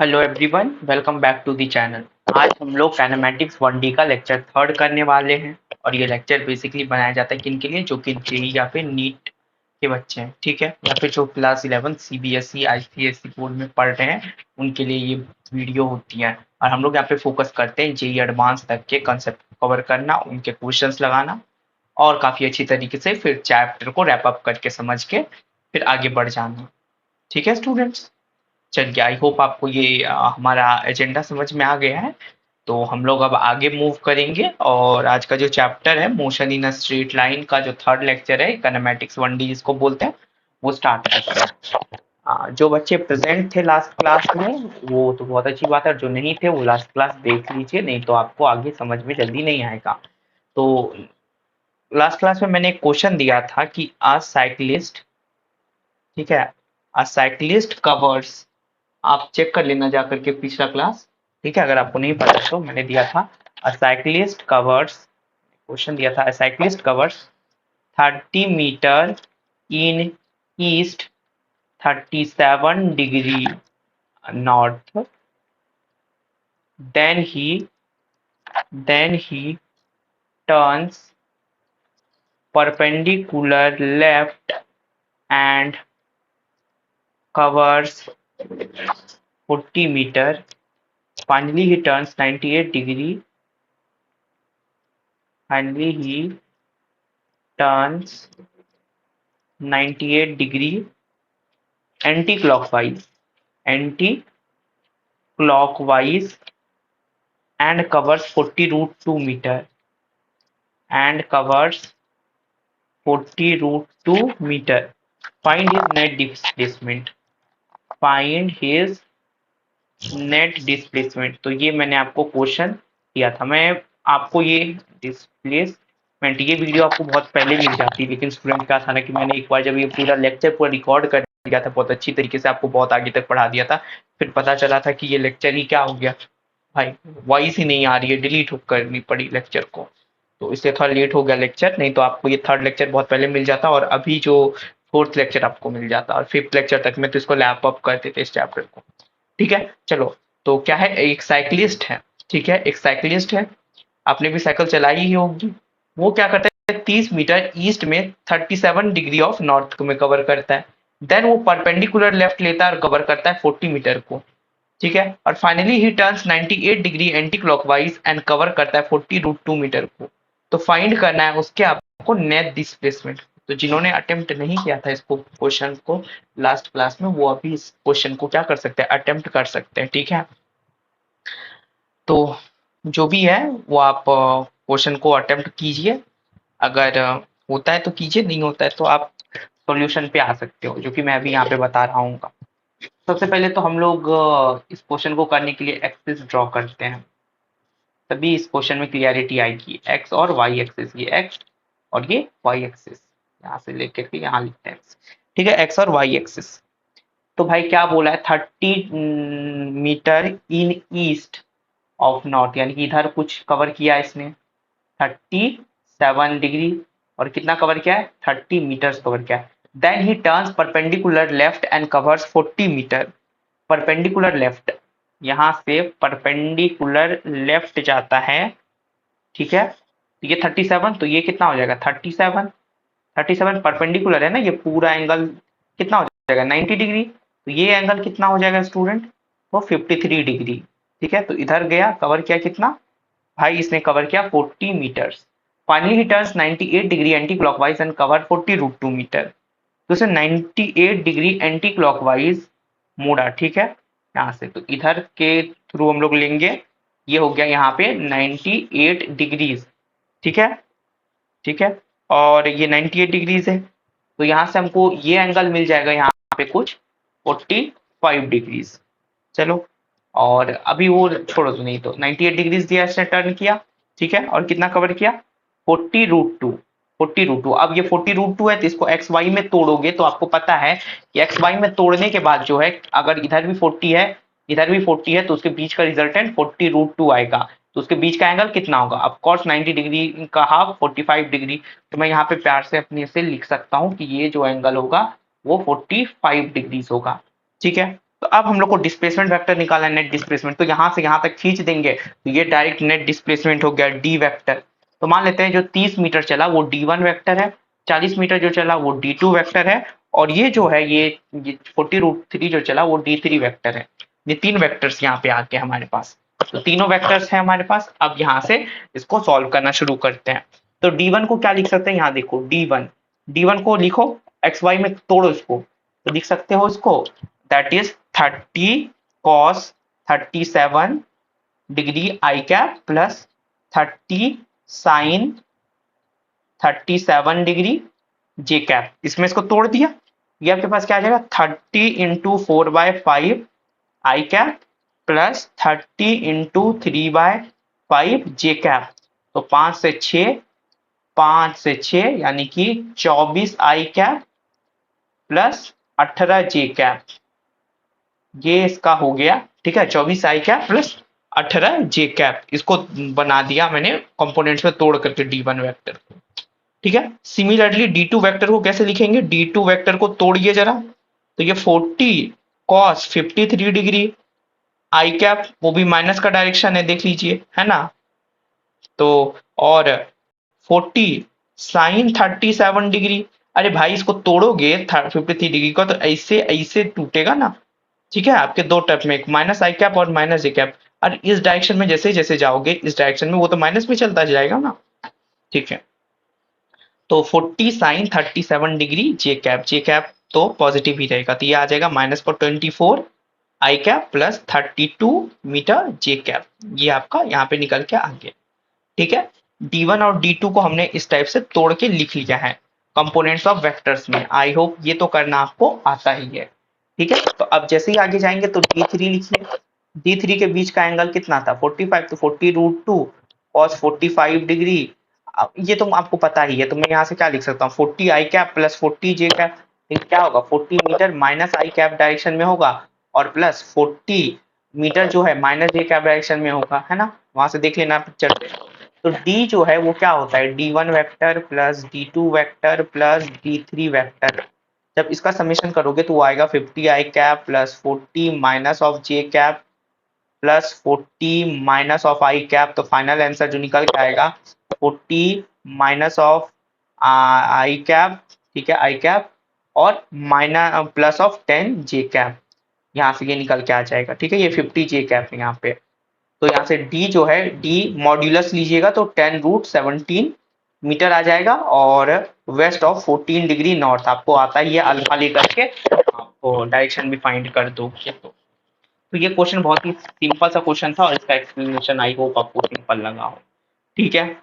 Hello everyone, welcome back to the channel. आज हम लोग काइनेमैटिक्स 1D का लेक्चर थर्ड करने वाले हैं। और ये लेक्चर बेसिकली बनाया जाता है किन के लिए, जो कि जेई या फिर नीट के बच्चे हैं, ठीक है, या फिर जो क्लास 11 सीबीएसई आईसीएसई बोर्ड में पढ़ रहे हैं उनके लिए ये वीडियो होती है। और हम लोग यहाँ पे फोकस करते हैं जेई एडवांस तक के कंसेप्ट कवर करना, उनके क्वेश्चंस लगाना और काफ़ी अच्छी तरीके से फिर चैप्टर को रैप अप करके समझ के फिर आगे बढ़ जाना। ठीक है स्टूडेंट्स, चलिए आई होप आपको ये हमारा एजेंडा समझ में आ गया है। तो हम लोग अब आगे मूव करेंगे और आज का जो चैप्टर है motion in a straight line का जो थर्ड लेक्चर है काइनेमैटिक्स 1D जिसको बोलते हैं वो स्टार्ट करते हैं। जो बच्चे प्रेजेंट थे लास्ट क्लास में वो तो बहुत अच्छी बात है, और जो नहीं थे वो लास्ट क्लास देख लीजिए, नहीं तो आपको आगे समझ में जल्दी नहीं आएगा। तो लास्ट क्लास में मैंने एक क्वेश्चन दिया था कि अ साइक्लिस्ट, ठीक है, अ साइक्लिस्ट कवर्स, आप चेक कर लेना जा करके पिछला क्लास, ठीक है, अगर आपको नहीं पता तो मैंने दिया था अ साइक्लिस्ट कवर्स, क्वेश्चन दिया था a cyclist covers 30 meter in east 37 degree north, then he turns perpendicular left and covers 40 meter, finally he turns 98 degree, finally he turns 98 degree anti-clockwise and covers 40 root 2 meter and covers 40 root 2 meter. Find his net displacement. Find his net displacement. तो ये मैंने आपको question दिया था। मैं आपको ये displacement, ये वीडियो आपको बहुत पहले मिल जाती, लेकिन स्टूडेंट क्या था ना कि मैंने एक बार जब ये पूरा लेक्चर पूरा रिकॉर्ड कर दिया था बहुत अच्छी तरीके से, आपको बहुत आगे तक पढ़ा दिया था, फिर पता चला था कि ये लेक्चर ही क्या हो गया भाई, वॉइस ही नहीं आ रही है, डिलीट करनी पड़ी लेक्चर को। तो इसलिए थोड़ा लेट हो गया लेक्चर, नहीं तो आपको ये थर्ड लेक्चर बहुत पहले मिल जाता और अभी जो फोर्थ लेक्चर आपको मिल जाता, और फिफ्थ लेक्चर तक में तो इसको लैप अप करते थे इस चैप्टर को। ठीक है, चलो। तो क्या है, एक साइक्लिस्ट है, ठीक है, एक साइक्लिस्ट है, आपने भी साइकिल चलाई ही होगी। वो क्या करता है, 30 मीटर ईस्ट में 37 डिग्री ऑफ नॉर्थ में कवर करता है, देन वो परपेंडिकुलर लेफ्ट लेता है और कवर करता है 40 मीटर को, ठीक है, और finally he turns 98 degree anti clockwise and cover करता है 40 रूट 2 मीटर को। तो फाइंड करना है उसके आपको नेट डिस्प्लेसमेंट। तो जिन्होंने अटेम्प्ट नहीं किया था इसको क्वेश्चन को लास्ट क्लास में, वो अभी इस क्वेश्चन को क्या कर सकते हैं, अटेम्प्ट कर सकते हैं, ठीक है। तो जो भी है वो आप क्वेश्चन को अटेम्प्ट कीजिए, अगर होता है तो कीजिए, नहीं होता है तो आप सॉल्यूशन पे आ सकते हो, जो कि मैं अभी यहाँ पे बता रहा हूँ। सबसे पहले तो हम लोग इस क्वेश्चन को करने के लिए एक्सिस ड्रॉ करते हैं, तभी इस क्वेश्चन में क्लियरिटी आएगी। एक्स और वाई एक्सिस, ये एक्स और ये वाई एक्सिस, यहाँ से लेकर के यहाँ लिखते हैं, ठीक है, एक्स और वाई एक्सिस। तो भाई क्या बोला है, 30 meter in east of north, यानी कि इधर कुछ कवर किया है इसने 37 डिग्री, और कितना कवर किया है, 30 मीटर्स कवर किया है। Then he turns perpendicular left and covers 40 meter. Perpendicular left, यहाँ से परपेंडिकुलर लेफ्ट जाता है, ठीक है, तो ये 37, तो ये कितना हो जाएगा 37, 37 परपेंडिकुलर है ना, ये पूरा एंगल कितना हो जाएगा 90 डिग्री, तो ये एंगल कितना हो जाएगा स्टूडेंट, वो 53 डिग्री, ठीक है। तो इधर गया कवर किया कितना भाई, इसने कवर किया 40 meters. Finally he turns 98 degree anti clockwise and cover 40 root 2 meter. तो इसे 98 डिग्री एंटी क्लॉकवाइज मोड़ा, ठीक है, यहाँ से तो इधर के थ्रू हम लोग लेंगे, ये हो गया यहाँ पे 98 डिग्रीज, ठीक है, ठीक है, और ये 98 डिग्रीज है, तो यहाँ से हमको ये एंगल मिल जाएगा यहाँ पे कुछ 45 डिग्रीज। चलो, और अभी वो छोड़ो, तो नहीं तो 98 डिग्रीज दिया इसने, टर्न किया, ठीक है, और कितना कवर किया 40 रूट टू, 40 रूट टू। अब ये 40 रूट टू है तो इसको एक्स वाई में तोड़ोगे तो आपको पता है कि एक्स वाई में तोड़ने के बाद जो है, अगर इधर भी 40 है इधर भी 40 है, तो उसके बीच का रिजल्टेंट 40 रूट टू आएगा, तो उसके बीच का एंगल कितना होगा, ऑफ कोर्स 90 डिग्री का हाफ 45 डिग्री। तो मैं यहाँ पे प्यार से अपने से लिख सकता हूँ कि ये जो एंगल होगा वो 45 डिग्रीज होगा, ठीक है। तो अब हम लोग को डिस्प्लेसमेंट वेक्टर निकालना है, नेट डिस्प्लेसमेंट। तो यहाँ से यहाँ तक खींच देंगे तो ये डायरेक्ट नेट डिस्प्लेसमेंट हो गया डी वेक्टर। तो मान लेते हैं जो 30 मीटर चला वो D1 वेक्टर है, 40 मीटर जो चला वो D2 वेक्टर है, और ये जो है ये 40√3 जो चला वो D3 वेक्टर है। ये तीन वेक्टर्स यहाँ पे आके हमारे पास, तो तीनों वेक्टर्स हैं हमारे पास। अब यहाँ से इसको सॉल्व करना शुरू करते हैं। तो D1 को क्या लिख सकते हैं, यहाँ देखो D1 को लिखो एक्स वाई में तोड़ो इसको, तो लिख सकते हो इसको, that is 30 cos 37 degree i cap plus 30 sine 37 degree j cap. इसमें इसको तोड़ दिया, ये आपके पास क्या आ जाएगा 30 इंटू 4/5 आई कैप प्लस 30 इंटू 3/5 जे कैप। तो 5 से 6 यानी कि 24 आई कैप प्लस 18 जे कैप, ये इसका हो गया। ठीक है, 24 आई कैप प्लस 18 जे कैप, इसको बना दिया मैंने कंपोनेंट्स में तोड़ करके D1 वेक्टर को। ठीक है, सिमिलरली D2 वेक्टर को कैसे लिखेंगे, D2 वेक्टर को तोड़िए जरा। तो ये 40 cos 53 डिग्री आई कैप, वो भी माइनस का डायरेक्शन है देख लीजिए, है ना। तो और 40 साइन 37 डिग्री, अरे भाई इसको तोड़ोगे 53 डिग्री का तो ऐसे ऐसे टूटेगा ना। ठीक है, आपके दो टर्म में एक माइनस आई कैप और माइनस जे कैप, और इस डायरेक्शन में जैसे जैसे जाओगे इस डायरेक्शन में वो तो माइनस में चलता जाएगा ना। ठीक है, तो 40 साइन 37 डिग्री जे कैप तो पॉजिटिव ही रहेगा, तो ये आ जाएगा माइनस पर 24 आई cap plus 32 metre j cap, ये आपका यहाँ पे निकल के आ गया। ठीक है, D1 और D2 को हमने इस टाइप से तोड़ के लिख लिया है कंपोनेंट्स ऑफ वेक्टर्स में। आई होप ये तो करना आपको आता ही है। ठीक है, तो अब जैसे ही आगे जाएंगे तो D3 लिखिए। D3 के बीच का एंगल कितना था 45, तो 40√2 cos 45 डिग्री। अब ये तो आपको पता ही है, तो मैं यहाँ से क्या लिख सकता हूँ 40 आई कैप प्लस 40 जे कैप, क्या होगा 40 मीटर माइनस आई कैप डायरेक्शन में होगा और प्लस 40 मीटर जो है माइनस जे कैप डायरेक्शन में होगा, है ना। वहां से देख लेना पिक्चर पे। तो D जो है वो क्या होता है D1 vector plus D2 vector plus D3 vector. जब इसका समेशन करोगे तो वो आएगा 50 I cap plus 40 minus of J cap plus 40 minus of I cap. तो फाइनल आंसर जो निकल के आएगा 40 माइनस ऑफ आई कैप, ठीक है आई कैप, और minus plus of 10 J cap, यहाँ से ये निकल के आ जाएगा। ठीक है, ये 50 जे कैप है यहाँ पे। तो यहाँ से D जो है D मॉड्यूलस लीजिएगा तो 10√17 मीटर आ जाएगा, और वेस्ट ऑफ 14 डिग्री नॉर्थ आपको आता ही है, अल्फा लेकर के आपको डायरेक्शन भी फाइंड कर दो। तो ये क्वेश्चन बहुत ही सिंपल सा क्वेश्चन था और इसका एक्सप्लेनेशन आई होप आपको सिंपल लगा हो। ठीक है,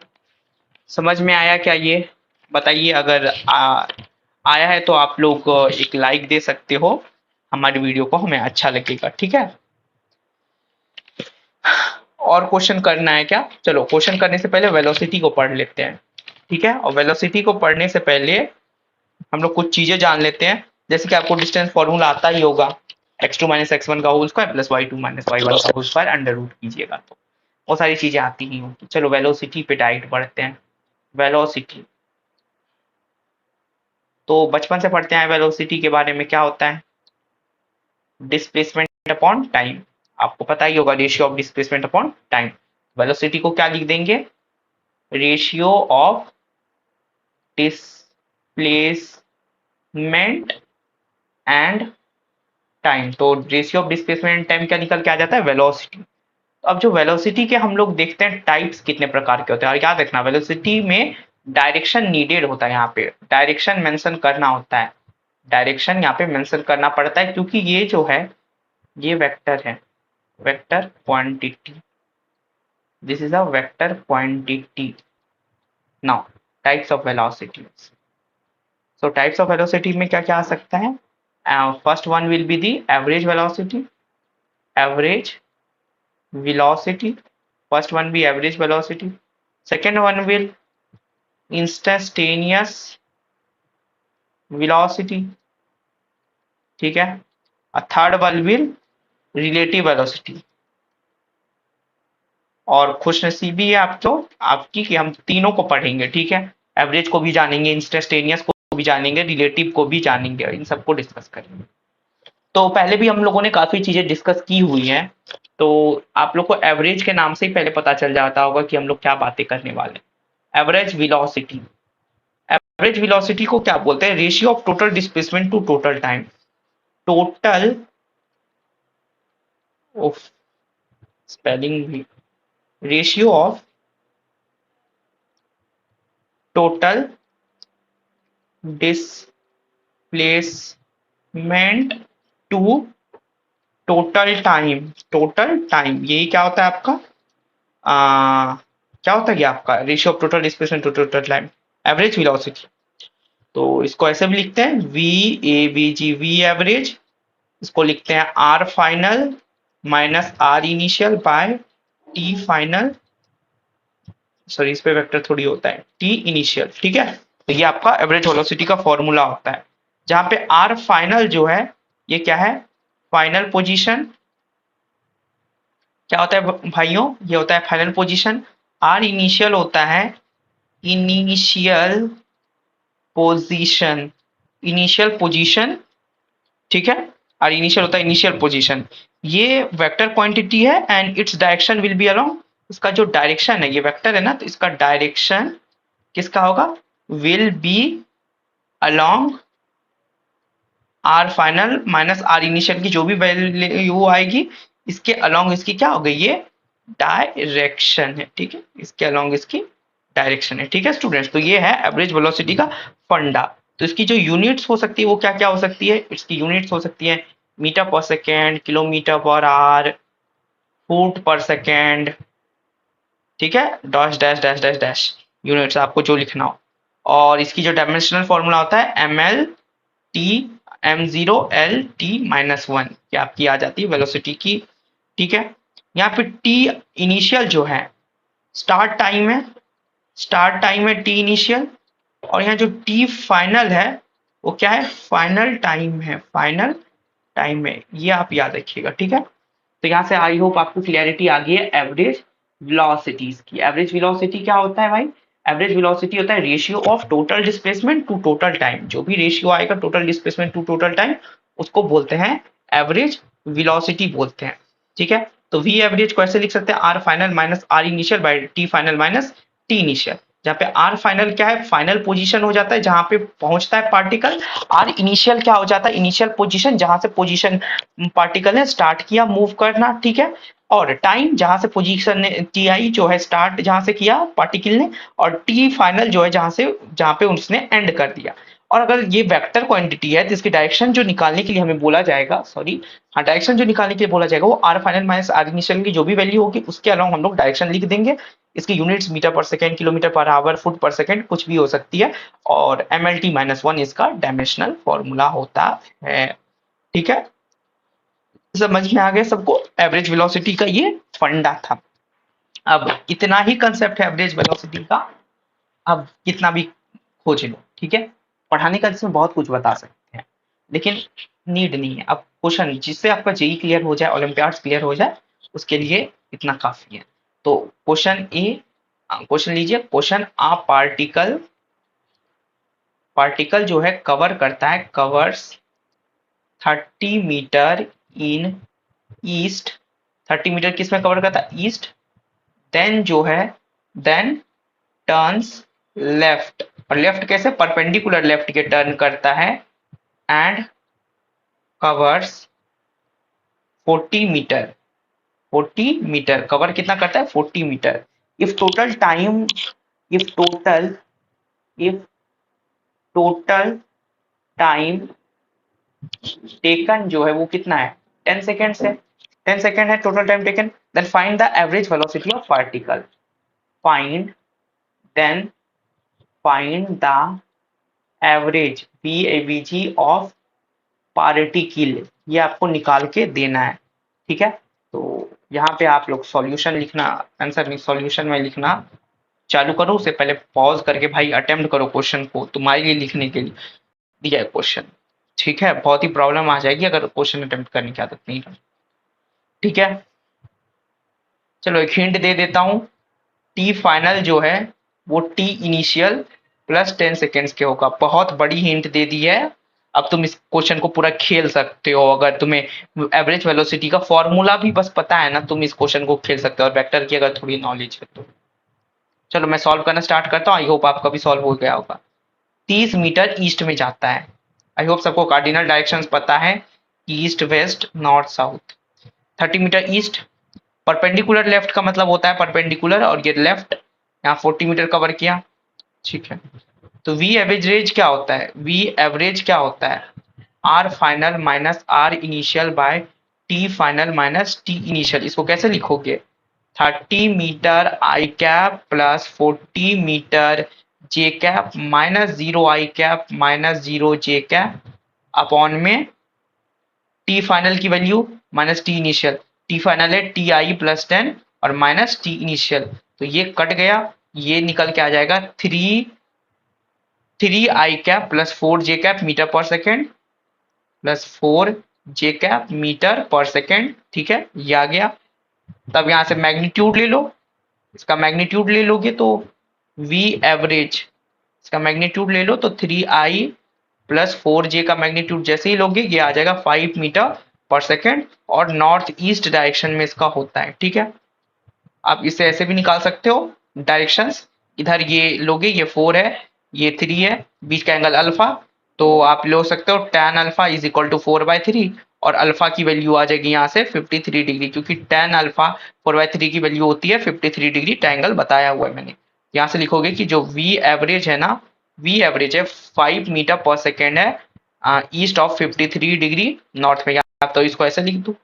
समझ में आया क्या ये बताइए। अगर आया है तो आप लोग एक लाइक दे सकते हो हमारी वीडियो को, हमें अच्छा लगेगा। ठीक है, और क्वेश्चन करना है क्या, चलो क्वेश्चन करने से पहले वेलोसिटी को पढ़ लेते हैं। ठीक है, और वेलोसिटी को पढ़ने से पहले हम लोग कुछ चीजें जान लेते हैं, जैसे कि आपको डिस्टेंस फॉर्मूला आता ही होगा, x2 माइनस x1 का whole square plus y2 minus y1 का होल स्क्वायर अंडर रूट कीजिएगा तो वो सारी चीजें आती ही होंगी। चलो वेलोसिटी पे डायरेक्ट बढ़ते हैं। वेलोसिटी तो बचपन से पढ़ते हैं वेलोसिटी के बारे में, क्या होता है डिस्प्लेसमेंट अपॉन टाइम, आपको पता ही होगा ratio of displacement upon time. Velocity को क्या लिख देंगे, ratio of displacement and time. तो ratio of displacement and time क्या निकल के आ जाता है, वेलोसिटी। तो अब जो वेलोसिटी के हम लोग देखते हैं टाइप्स कितने प्रकार के होते हैं, और याद रखना वेलोसिटी में डायरेक्शन नीडेड होता है, यहाँ पे डायरेक्शन मेंशन करना होता है, डायरेक्शन यहाँ पे मेंशन करना पड़ता है, क्योंकि ये जो है ये वेक्टर है, vector quantity, this is a vector quantity. Now types of velocity, so types of velocity में क्या क्या आ सकता है, first one will be the average velocity, average velocity, first one be average velocity, second one will instantaneous velocity, ठीक है, third one will relative velocity. और खुशनसीबी है आपको आपकी कि हम तीनों को पढ़ेंगे। ठीक है, एवरेज को भी जानेंगे, इंस्टेंटेनियस को भी जानेंगे, रिलेटिव को भी जानेंगे, इन सबको डिस्कस करेंगे। तो पहले भी हम लोगों ने काफी चीजें डिस्कस की हुई हैं, तो आप लोग को एवरेज के नाम से ही पहले पता चल जाता होगा कि हम लोग क्या बातें करने वाले हैं। एवरेज वेलोसिटी, एवरेज वेलोसिटी को क्या बोलते हैं? Ratio of total displacement to total time. Total of spelling भी, ratio of total displacement to total time. Total time यही क्या होता है आपका? क्या होता है ये आपका? Ratio of total displacement to total time, average velocity. तो इसको ऐसे भी लिखते हैं वी ए बी जी, वी एवरेज। इसको लिखते हैं r final minus r initial by T final, sorry इस पे वेक्टर थोड़ी होता है, टी इनिशियल। ठीक है, तो ये आपका एवरेज वेलोसिटी का फॉर्मूला होता है, जहां पे आर फाइनल जो है ये क्या है? Final position. क्या होता है भाइयों? ये होता है फाइनल पोजीशन। आर इनिशियल होता है इनिशियल पोजीशन, इनिशियल पोजीशन। ठीक है, और इनिशियल होता है इनिशियल पोजीशन। ये वेक्टर क्वांटिटी है and its direction will be along, इसका जो डायरेक्शन है, ये वेक्टर है ना, तो इसका डायरेक्शन किसका होगा? Will be along r final minus r initial की जो भी वैल्यू आएगी, इसके अलोंग इसकी क्या हो गई? ये डायरेक्शन है। ठीक है, इसके अलोंग इसकी डायरेक्शन है। ठीक है स्टूडेंट्स, तो ये है एवरेज वेलोसिटी का फंडा। तो इसकी जो यूनिट्स हो सकती है वो क्या क्या हो सकती है? इसकी यूनिट्स हो सकती है metre per second, kilometre per hour, foot पर सेकेंड। ठीक है, dash dash dash dash dash units आपको जो लिखना हो। और इसकी जो डायमेंशनल फॉर्मूला होता है M L T m0 L t-1, ये आपकी आ जाती है वेलोसिटी की। ठीक है, यहाँ पे टी इनिशियल जो है स्टार्ट टाइम है, स्टार्ट टाइम है टी इनिशियल। और यहाँ जो टी फाइनल है वो क्या है? फाइनल टाइम है, फाइनल टाइम है, ये आप याद रखिएगा। ठीक है, तो यहाँ से आई होप आपको क्लियरिटी आ गई है एवरेज वेलोसिटीज की। एवरेज वेलोसिटी क्या होता है भाई? एवरेज वेलोसिटी होता है ratio of total displacement to total time. जो भी रेशियो आएगा total displacement to total time, उसको बोलते हैं एवरेज वेलोसिटी बोलते हैं। ठीक है, तो वी एवरेज को ऐसे लिख सकते हैं r final minus r initial by T final minus T initial, जहाँ पे आर फाइनल क्या है? फाइनल पोजीशन हो जाता है जहां पे पहुंचता है पार्टिकल। आर इनिशियल क्या हो जाता है? इनिशियल पोजीशन, जहां से पोजीशन पार्टिकल ने स्टार्ट किया मूव करना। ठीक है, और टाइम जहां से पोजीशन ने टी आई जो है स्टार्ट जहां से किया पार्टिकल ने, और टी फाइनल जो है जहां पे उसने एंड कर दिया। और अगर ये वेक्टर क्वांटिटी है तो इसकी डायरेक्शन जो निकालने के लिए हमें बोला जाएगा, सॉरी हाँ, डायरेक्शन जो निकालने के लिए बोला जाएगा वो r final minus r initial की जो भी वैल्यू होगी उसके अलावा हम लोग डायरेक्शन लिख देंगे। इसकी units metre per second, kilometre per hour, foot पर सेकेंड कुछ भी हो सकती है। और एम एल टी माइनस 1 इसका डायमेंशनल फॉर्मूला होता है। ठीक है, समझ में आ गया सबको? एवरेज वेलोसिटी का ये फंडा था। अब इतना ही कंसेप्ट है एवरेज वेलोसिटी का, अब कितना भी खोज लो। ठीक है, पढ़ाने का इसमें बहुत कुछ बता सकते हैं, लेकिन नीड नहीं है। अब क्वेश्चन जिससे आपका जेई क्लियर हो जाए, ओलंपियाड्स क्लियर हो जाए, उसके लिए इतना काफी है। तो क्वेश्चन ए, क्वेश्चन लीजिए। क्वेश्चन आ पार्टिकल, पार्टिकल जो है कवर करता है, covers 30 meter in east. 30 meter किस में कवर करता है? ईस्ट। देन जो है, देन टर्न्स लेफ्ट। और लेफ्ट कैसे? परपेंडिकुलर लेफ्ट के टर्न करता है and covers 40 meter. 40 meter cover कितना करता है? 40 meter. If total time, if total, if total time taken जो है वो कितना है? 10 सेकेंड्स है। 10 सेकेंड है total time taken. Then find the average velocity of particle. Find, then find the average VAVG of particle, ये आपको निकाल के देना है। ठीक है, तो यहाँ पे आप लोग सॉल्यूशन लिखना, आंसर नहीं सॉल्यूशन में लिखना चालू करो, उससे पहले पॉज करके भाई अटेम्प्ट करो क्वेश्चन को, तुम्हारे लिए लिखने के लिए दिया है क्वेश्चन। ठीक है, बहुत ही प्रॉब्लम आ जाएगी अगर क्वेश्चन अटेम्प्ट करने की आदत नहीं है। ठीक है, चलो एक हिंट दे देता हूँ। टी फाइनल जो है वो टी इनिशियल प्लस 10 सेकेंड्स के होगा। बहुत बड़ी हिंट दे दी है, अब तुम इस क्वेश्चन को पूरा खेल सकते हो, अगर तुम्हें एवरेज वेलोसिटी का फॉर्मूला भी बस पता है ना, तुम इस क्वेश्चन को खेल सकते हो, और वेक्टर की अगर थोड़ी नॉलेज है तो। चलो मैं सॉल्व करना स्टार्ट करता हूँ, आई होप आपका भी सॉल्व हो गया होगा। 30 मीटर ईस्ट में जाता है, आई होप सबको कार्डिनल डायरेक्शंस पता है, east west north south. 30 meter east, perpendicular left का मतलब होता है परपेंडिकुलर, और ये लेफ्ट, यहाँ 40 मीटर कवर किया, ठीक है। तो वी एवरेज क्या होता है, वी एवरेज क्या होता है, r final minus r initial by T final minus T initial. इसको कैसे लिखोगे, 30 meter i cap plus 40 meter j cap minus 0 i cap minus 0 j cap upon में टी फाइनल की value minus T initial. T final है t i plus 10 और minus T initial, तो ये cut गया, ये निकल के आ जाएगा 3 आई कैप प्लस 4 जे cap metre per second plus 4 जे कैप मीटर पर सेकेंड, ठीक है, ये आ गया। तब यहां से मैग्नीट्यूड ले लो, इसका मैग्नीट्यूड ले लोगे तो वी एवरेज, इसका मैग्नीट्यूड ले लो तो 3 आई प्लस 4 जे का मैग्नीट्यूड जैसे ही लोगे ये आ जाएगा 5 मीटर पर सेकेंड, और नॉर्थ ईस्ट डायरेक्शन में इसका होता है, ठीक है। आप इसे ऐसे भी निकाल सकते हो डायरेक्शंस, इधर ये लोगे, ये 4 है, ये 3 है, बीच का एंगल अल्फा, तो आप लो सकते हो tan alpha is equal to 4/3, और अल्फा की वैल्यू आ जाएगी यहाँ से 53 डिग्री, क्योंकि tan अल्फा 4/3 की वैल्यू होती है 53 डिग्री, ट्रायंगल बताया हुआ है मैंने। यहाँ से लिखोगे कि जो वी एवरेज है ना, वी एवरेज है 5 मीटर पर सेकेंड है ईस्ट ऑफ 53 डिग्री नॉर्थ में, या तो इसको ऐसे लिख दो,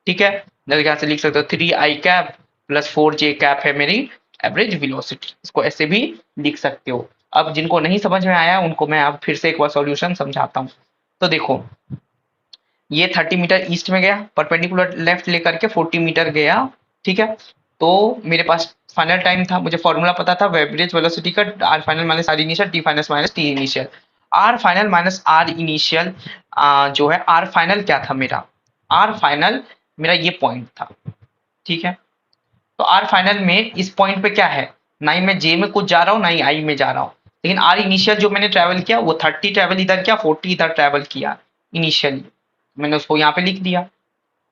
ठीक है। यहाँ से लिख सकते हो 3 आई कैप प्लस 4 जे कैप है मेरी एवरेज वेलोसिटी, इसको ऐसे भी लिख सकते हो। अब जिनको नहीं समझ में आया उनको मैं अब फिर से एक बार सॉल्यूशन समझाता हूँ। तो देखो, ये 30 मीटर ईस्ट में गया, परपेंडिकुलर लेफ्ट लेकर के 40 मीटर गया, ठीक है। तो मेरे पास फाइनल टाइम था, मुझे फॉर्मूला पता था एवरेज वेलोसिटी का, r final minus r initial t final minus T initial. R final minus r initial जो है, आर फाइनल क्या था मेरा, आर फाइनल मेरा ये पॉइंट था, ठीक है। तो आर फाइनल में इस पॉइंट पे क्या है, ना ही मैं जे में कुछ जा रहा हूँ ना ही आई में जा रहा हूँ, लेकिन आर इनिशियल जो मैंने ट्रैवल किया वो 30 ट्रैवल इधर किया, 40 इधर ट्रैवल किया इनिशियली, मैंने उसको यहाँ पे लिख दिया,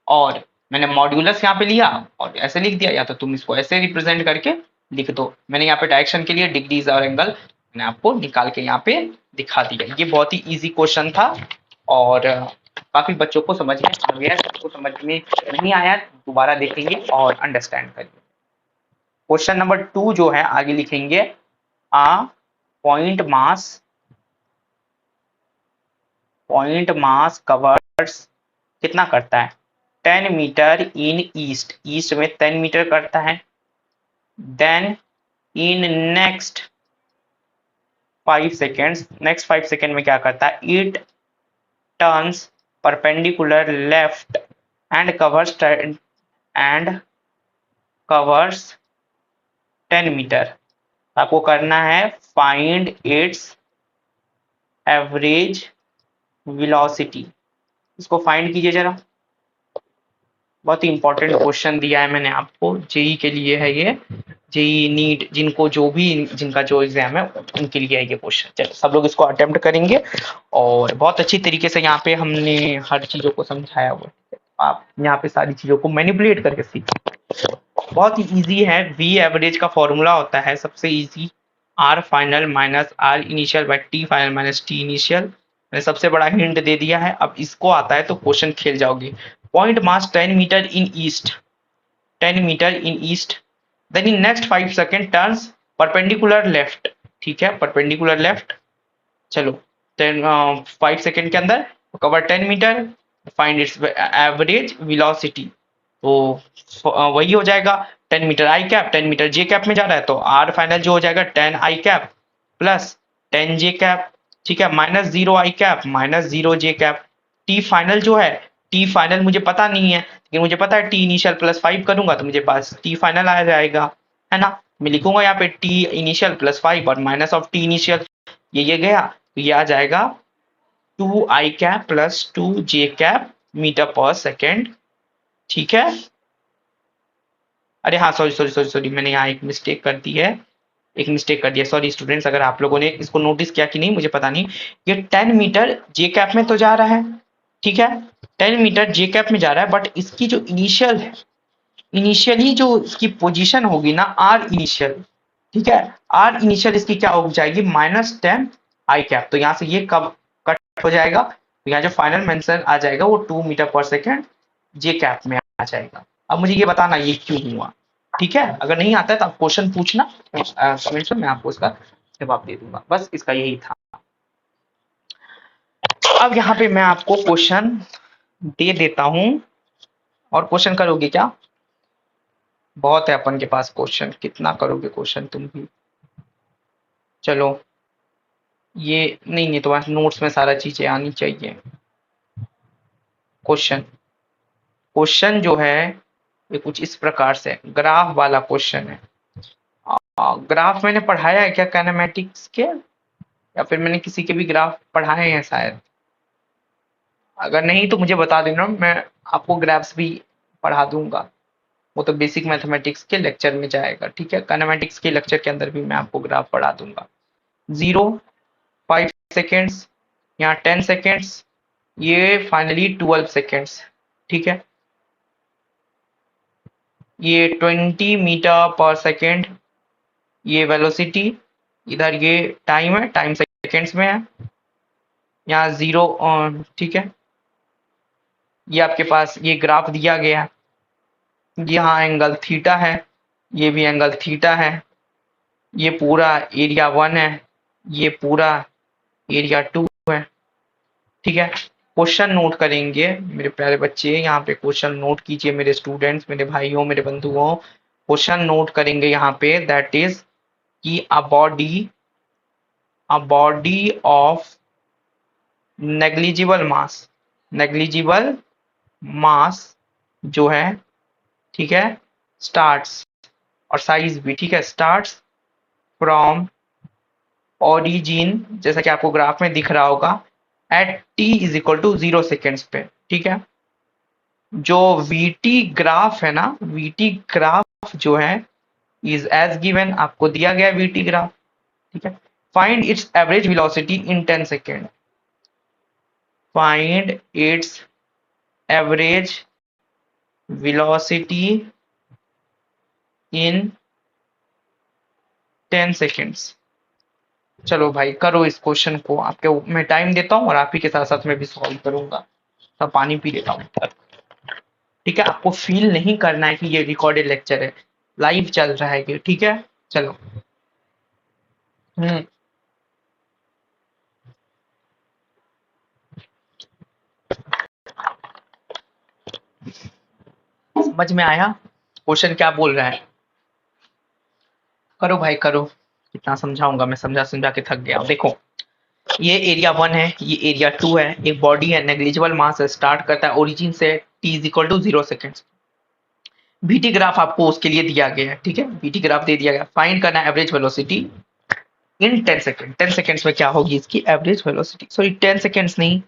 और मैंने मॉड्यूलस यहाँ पे लिया और ऐसे लिख दिया, या तो तुम इसको ऐसे रिप्रेजेंट करके लिख दो। मैंने यहाँ पे डायरेक्शन के लिए डिग्रीज और एंगल मैंने आपको निकाल के यहाँ पे दिखा दिया। ये बहुत ही इजी क्वेश्चन था, और काफी बच्चों को समझ में आ गया, सबको समझ में नहीं आया दोबारा देखेंगे और अंडरस्टैंड करेंगे। क्वेश्चन नंबर 2 जो है आगे लिखेंगे, आ पॉइंट मास कवर्स कितना करता है, 10 मीटर इन ईस्ट, ईस्ट में 10 मीटर करता है। Then in next 5 seconds, next 5 second में क्या करता है, it turns perpendicular left and covers 10 meter. आपको करना है फाइंड इट्स एवरेज वेलोसिटी, इसको फाइंड कीजिए जरा। बहुत ही इंपॉर्टेंट क्वेश्चन दिया है मैंने आपको, जेई के लिए है ये, जेई नीट जिनको जो भी जिनका जो एग्जाम है उनके लिए है ये क्वेश्चन। चलो सब लोग इसको अटेम्प्ट करेंगे, और बहुत अच्छी तरीके से यहाँ पे हमने हर चीजों को समझाया हुआ है, आप यहाँ पे सारी चीजों को मैनिपुलेट करके सीखो। बहुत ही इजी है, वी एवरेज का फॉर्मूला होता है सबसे easy, r final minus r initial by T final minus T initial. मैंने सबसे बड़ा हिंट दे दिया है, अब इसको आता है तो क्वेश्चन खेल जाओगे। Point mass 10 meter in east, 10 meter in east, then in next 5 second turns perpendicular left, ठीक है, परपेंडिकुलर लेफ्ट। चलो 10 5 सेकेंड के अंदर cover 10 meter, find its average velocity, तो वही हो जाएगा 10 meter i cap, 10 meter j cap में जा रहा है, तो आर फाइनल जो हो जाएगा 10 आई कैप प्लस 10 जे कैप, ठीक है, minus 0 i cap minus 0 j cap. T final जो है, टी फाइनल मुझे पता नहीं है, लेकिन मुझे पता है टी इनिशियल प्लस 5 करूंगा तो मुझे पास टी फाइनल आ जाएगा, है ना। मैं लिखूंगा यहाँ पे टी इनिशियल प्लस 5 और माइनस ऑफ टी इनिशियल, ये गया, तो ये आ जाएगा 2 आई कैप प्लस 2 जे कैप मीटर पर सेकेंड, ठीक है। अरे हाँ, सॉरी सॉरी सॉरी सॉरी, मैंने यहाँ एक मिस्टेक कर दी है, एक मिस्टेक कर दिया, सॉरी स्टूडेंट्स, अगर आप लोगों ने इसको नोटिस किया कि नहीं मुझे पता नहीं। ये 10 मीटर जे कैप में तो जा रहा है, ठीक है, 10 मीटर जे कैप में जा रहा है, बट इसकी जो इनिशियल है, इनिशियली जो इसकी पोजीशन होगी ना, आर इनिशियल, ठीक है, आर इनिशियल इसकी क्या हो जाएगी, -10 आई कैप। तो यहाँ से ये कब कट हो जाएगा, तो यहाँ जो फाइनल मेंशन आ जाएगा वो 2 मीटर पर सेकेंड जे कैप में आ जाएगा। अब मुझे ये बताना ये क्यों हुआ, ठीक है, अगर नहीं आता है तो आप क्वेश्चन पूछना कमेंट में, मैं आपको इसका जवाब दे दूंगा। बस इसका यही था। अब यहाँ पे मैं आपको क्वेश्चन दे देता हूं, और क्वेश्चन करोगे क्या, बहुत है अपन के पास क्वेश्चन, कितना करोगे क्वेश्चन तुम भी। चलो ये नहीं, ये तुम्हारे नोट्स में सारा चीजें आनी चाहिए। क्वेश्चन क्वेश्चन जो है ये कुछ इस प्रकार से ग्राफ वाला क्वेश्चन है। ग्राफ मैंने पढ़ाया है क्या काइनेमेटिक्स के, या फिर मैंने किसी के भी ग्राफ पढ़ाए हैं शायद, अगर नहीं तो मुझे बता देना, मैं आपको ग्राफ्स भी पढ़ा दूंगा। वो तो बेसिक मैथमेटिक्स के लेक्चर में जाएगा, ठीक है, काइनेमेटिक्स के लेक्चर के अंदर भी मैं आपको ग्राफ पढ़ा दूंगा। 0, 5 सेकेंड्स, यहाँ 10 सेकेंड्स, ये फाइनली 12 सेकेंड्स, ठीक है, ये 20 मीटर पर सेकेंड, ये वेलोसिटी, इधर ये टाइम है, टाइम सेकेंड्स में है, यहाँ 0, ठीक है, ये आपके पास ये ग्राफ दिया गया, यहाँ एंगल थीटा है, ये भी एंगल थीटा है, ये पूरा एरिया 1 है, ये पूरा एरिया 2 है, ठीक है। क्वेश्चन नोट करेंगे मेरे प्यारे बच्चे, यहाँ पे क्वेश्चन नोट कीजिए मेरे स्टूडेंट्स, मेरे भाइयों, मेरे बंधुओं, क्वेश्चन नोट करेंगे यहाँ पे, दैट इज कि a body of negligible mass जो है, ठीक है, स्टार्ट्स, और साइज भी, ठीक है, स्टार्ट्स फ्रॉम ओरिजिन, जैसा कि आपको ग्राफ में दिख रहा होगा, at t is equal to 0 seconds पे, ठीक है। जो vt ग्राफ है ना, vt ग्राफ जो है इज एज गिवन, आपको दिया गया vt ग्राफ, ठीक है। फाइंड इट्स एवरेज वेलोसिटी इन 10 second, find its average velocity इन 10 सेकेंड्स। चलो भाई करो इस क्वेश्चन को, आपके मैं टाइम देता हूँ और आप ही के साथ साथ मैं भी सॉल्व करूंगा। तब पानी पी लेता हूँ, ठीक है, आपको फील नहीं करना है कि ये रिकॉर्डेड लेक्चर है, लाइव चल रहा है ये, ठीक है। चलो समझ में आया क्वेश्चन क्या बोल रहा है, करो भाई करो, कितना समझाऊंगा मैं, समझा समझा के थक गया। देखो ये एरिया 1 है, ये एरिया 2 है, एक बॉडी है, नेग्लिजिबल मास है, स्टार्ट करता है ओरिजिन से t is equal to 0 seconds. BT graph आपको उसके लिए दिया गया है, ठीक है, बीटी ग्राफ दे दिया गया, फाइंड करना एवरेज वेलोसिटी इन 10 सेकेंड। 10 सेकेंड्स में क्या होगी इसकी एवरेज वेलोसिटी, सॉरी 10 सेकेंड्स नहीं,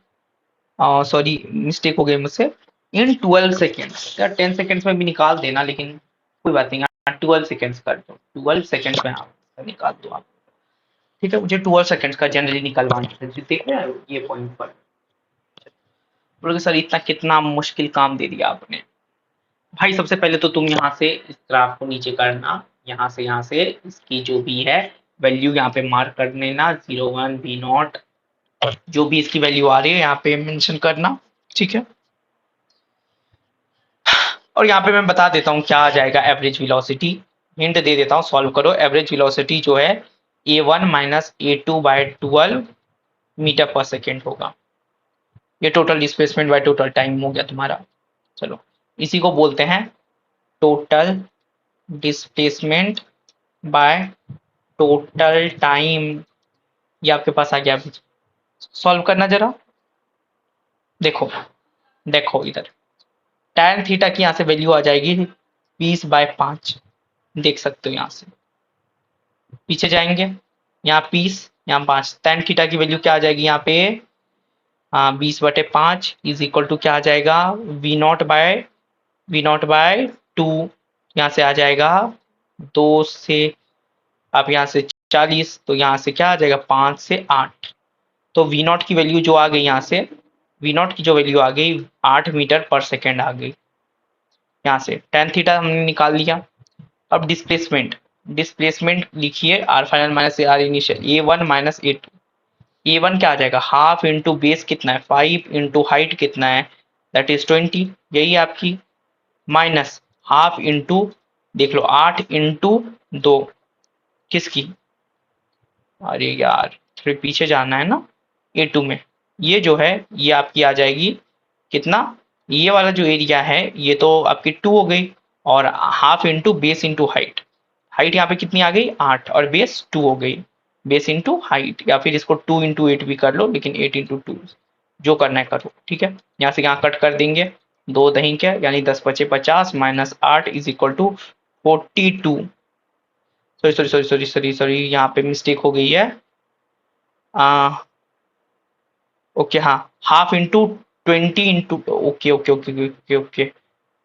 सॉरी मिस्टेक हो गई मुझसे, इन 12 सेकेंड्स, या 10 सेकेंड्स में भी निकाल देना, लेकिन कोई बात नहीं, 12 सेकेंड्स कर दो, 12 सेकेंड्स में आप निकाल दो आप, ठीक है, मुझे 12 सेकेंड्स का जनरली निकलवाना है, देख रहे हैं ये पॉइंट पर, बोलोगे सर इतना कितना मुश्किल काम दे दिया आपने। भाई सबसे पहले तो तुम यहाँ से इस ग्राफ को नीचे करना, यहाँ से इसकी जो भी है वैल्यू यहाँ पे मार्क कर लेना, 0, 1, V0, जो भी इसकी वैल्यू आ रही है यहाँ पे मेंशन करना, ठीक है। और यहाँ पे मैं बता देता हूँ क्या आ जाएगा एवरेज वेलोसिटी, हिंट दे देता हूँ, सॉल्व करो। एवरेज वेलोसिटी जो है a1 minus a2/12 metre per second होगा, ये total displacement by total time हो गया तुम्हारा। चलो इसी को बोलते हैं total displacement by total time, ये आपके पास आ गया। सॉल्व करना जरा, देखो देखो इधर tan थीटा की यहाँ से वैल्यू आ जाएगी 20/5, देख सकते हो यहाँ से, पीछे जाएंगे, यहाँ 20, यहाँ 5, tan थीटा की वैल्यू क्या आ जाएगी यहाँ पे, 20/5 इज इक्वल टू क्या आ जाएगा, V0/2, यहाँ से आ जाएगा 2 से अब यहाँ से 40, तो यहाँ से क्या आ जाएगा 5 से 8, तो वी नॉट की वैल्यू जो आ गई यहाँ से, वी नॉट की जो वैल्यू आ गई 8 मीटर पर सेकेंड आ गई। यहाँ से टेन थीटा हमने निकाल लिया। अब डिस्प्लेसमेंट, डिस्प्लेसमेंट लिखिए r final minus r initial, a one minus a two. A one क्या आ जाएगा, हाफ इंटू बेस कितना है 5 इंटू हाइट कितना है दैट इज 20, यही आपकी, माइनस हाफ इंटू, देख लो 8 इंटू 2 किसकी, अरे यार फिर पीछे जाना है ना, ए टू में, ये जो है ये आपकी आ जाएगी कितना, ये वाला जो एरिया है ये तो आपकी 2 हो गई, और half into base into height, height यहाँ पे कितनी आ गई 8 और बेस 2 हो गई, बेस इंटू हाइट, या फिर इसको 2 इंटू 8 भी कर लो, लेकिन 8 इंटू 2 जो करना है करो, ठीक है। यहाँ से यहाँ कट कर देंगे, दो दही के यानी 10 बचे 50 minus 8 is equal to 42, sorry sorry sorry sorry sorry sorry यहाँ पे मिस्टेक हो गई है, ओके हाँ, half into 20 into, okay okay okay okay okay,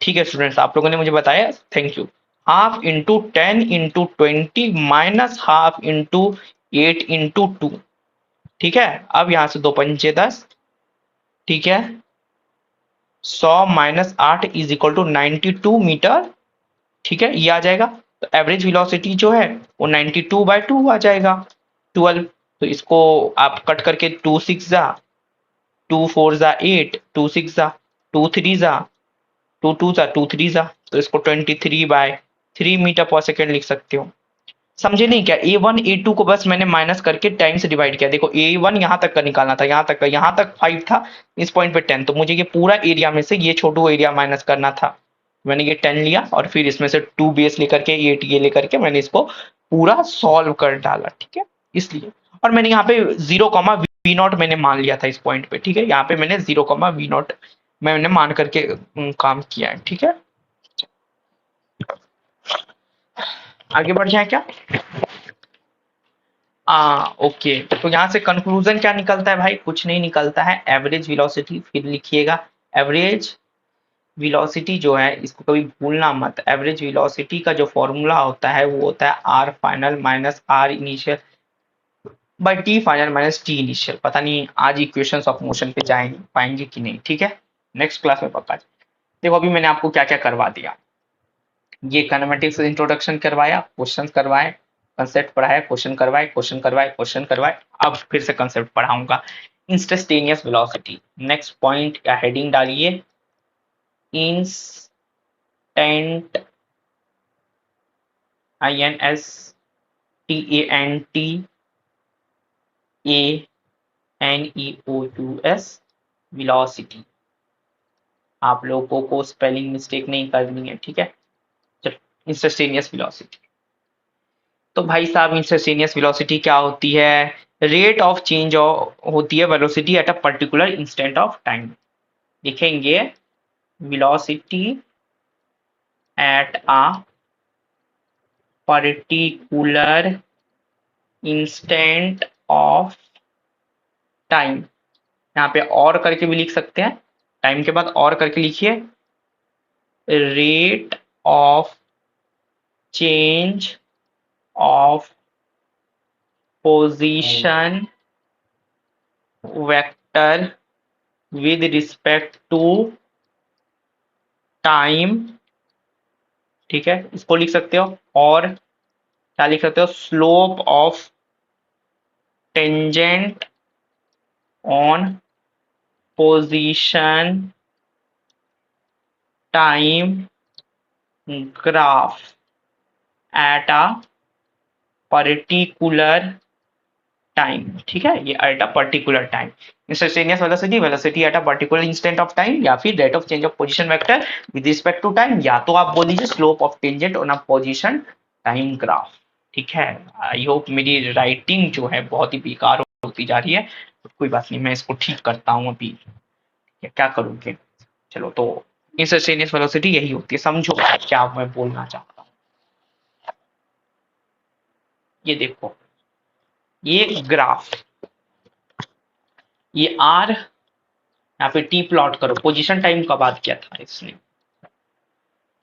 ठीक है स्टूडेंट्स, आप लोगों ने मुझे बताया, thank you. Half into 10 into 20 minus half into 8 into 2, ठीक है। अब यहाँ से दो पंचे 10, ठीक है, 100 minus 8 is equal to 92 meter, ठीक है, ये आ जाएगा। तो एवरेज वेलोसिटी जो है वो 92/2 आ जाएगा, 12, तो इसको आप कट करके 2 6 जा, 2 4 जा 8, 2 6 जा, 2 3 जा, 2 2 जा, 2 3 जा, तो इसको 23/3 मीटर पर सेकेंड लिख सकते हो। समझे नहीं क्या, ए वन ए टू को बस मैंने माइनस करके टाइम से डिवाइड किया, देखो ए वन यहाँ तक का निकालना था, यहाँ तक का, यहाँ तक 5 था, इस पॉइंट पे 10, तो मुझे ये पूरा एरिया में से ये छोटू एरिया माइनस करना था, मैंने ये 10 लिया और फिर इसमें से 2 बेस लेकर के 8 ये लेकर के मैंने इसको पूरा सॉल्व कर डाला, ठीक है, इसलिए। और मैंने यहाँ पे 0, मैंने मान लिया था इस पॉइंट पे, ठीक है, यहाँ पे मैंने 0, मैंने मान करके काम किया है, ठीक है। आगे बढ़ जाए क्या, ओके, तो यहाँ से कंक्लूजन क्या निकलता है भाई, कुछ नहीं निकलता है, एवरेज वेलोसिटी, फिर लिखिएगा एवरेज वेलोसिटी जो है इसको कभी भूलना मत, एवरेज वेलोसिटी का जो फॉर्मूला होता है वो होता है r final minus r initial by T final minus T initial. पता नहीं आज इक्वेशंस ऑफ मोशन पे जाएंगे पाएंगे कि नहीं, ठीक है, नेक्स्ट क्लास में पक्का। देखो अभी मैंने आपको क्या क्या करवा दिया, ये काइनेमेटिक्स इंट्रोडक्शन करवाया, क्वेश्चंस करवाए, कंसेप्ट पढ़ाया, क्वेश्चन करवाए, क्वेश्चन करवाए, क्वेश्चन करवाए, अब फिर से कंसेप्ट पढ़ाऊंगा। इंस्टेंटेनियस वेलोसिटी, नेक्स्ट पॉइंट या हेडिंग डालिए, इंस्टेंट, INSTANTANEOUS वेलोसिटी, आप लोगों को स्पेलिंग मिस्टेक नहीं करनी है, ठीक है। चलो, इंस्टेंटेनियस वेलोसिटी, तो भाई साहब इंस्टेंटेनियस वेलोसिटी क्या होती है, रेट ऑफ चेंज होती है velocity at a particular instant of time, लिखेंगे velocity at a particular instant of time, यहाँ पे और करके भी लिख सकते हैं, टाइम के बाद और करके लिखिए, rate of change of position vector with respect to time, ठीक है, इसको लिख सकते हो, और क्या लिख सकते हो, slope of tangent on position time graph at a particular time, ठीक है, ये at a particular time, instantaneous velocity, velocity at a particular instant of time, या फिर rate of change of position vector with respect to time, या तो आप बोल दीजिए slope of tangent on a position time graph, ठीक है। I hope मेरी राइटिंग जो है बहुत ही बेकार होती जा रही है, कोई बात नहीं, मैं इसको ठीक करता हूँ अभी, क्या करूँगे, चलो, तो इंस्टेंटेनियस वेलोसिटी यही होती है, समझो क्या मैं बोलना चाहता हूँ। ये देखो, ये ग्राफ, ये आर, यहाँ पे टी प्लॉट करो, पोजीशन टाइम कब याद किया था इसने,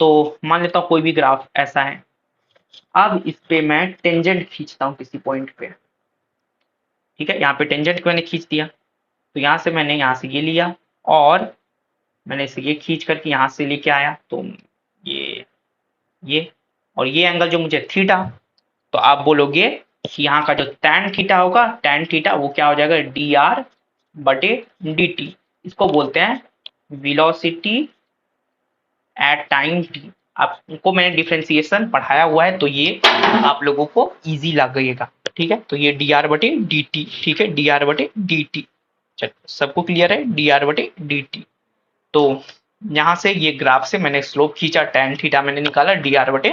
तो मान लेता हूँ कोई भी ग्राफ ऐसा है, अब इस पे मैं टेंजेंट खींचता हूँ किसी पॉइंट पे, ठीक है। यहाँ पे टेंजेंट मैंने खींच दिया, तो यहाँ से मैंने यहाँ से ये लिया और मैंने इसे ये खींच करके यहाँ से लेके आया, तो ये और ये एंगल जो मुझे थीटा, तो आप बोलोगे कि यहाँ का जो टैन थीटा होगा, टैन थीटा वो क्या हो जाएगा, डी आर बटे डी टी। इसको बोलते हैं वेलोसिटी एट टाइम टी। आपको मैंने डिफ्रेंसिएशन पढ़ाया हुआ है, तो ये आप लोगों को इजी लगेगा, ठीक है। तो ये डी आर बटे डी टी, ठीक है, डी आर बटे डी टी। चलो सबको क्लियर है, डी आर बटे डी टी। तो यहाँ से ये ग्राफ से मैंने स्लोप खींचा, tan थीटा मैंने निकाला डी आर बटे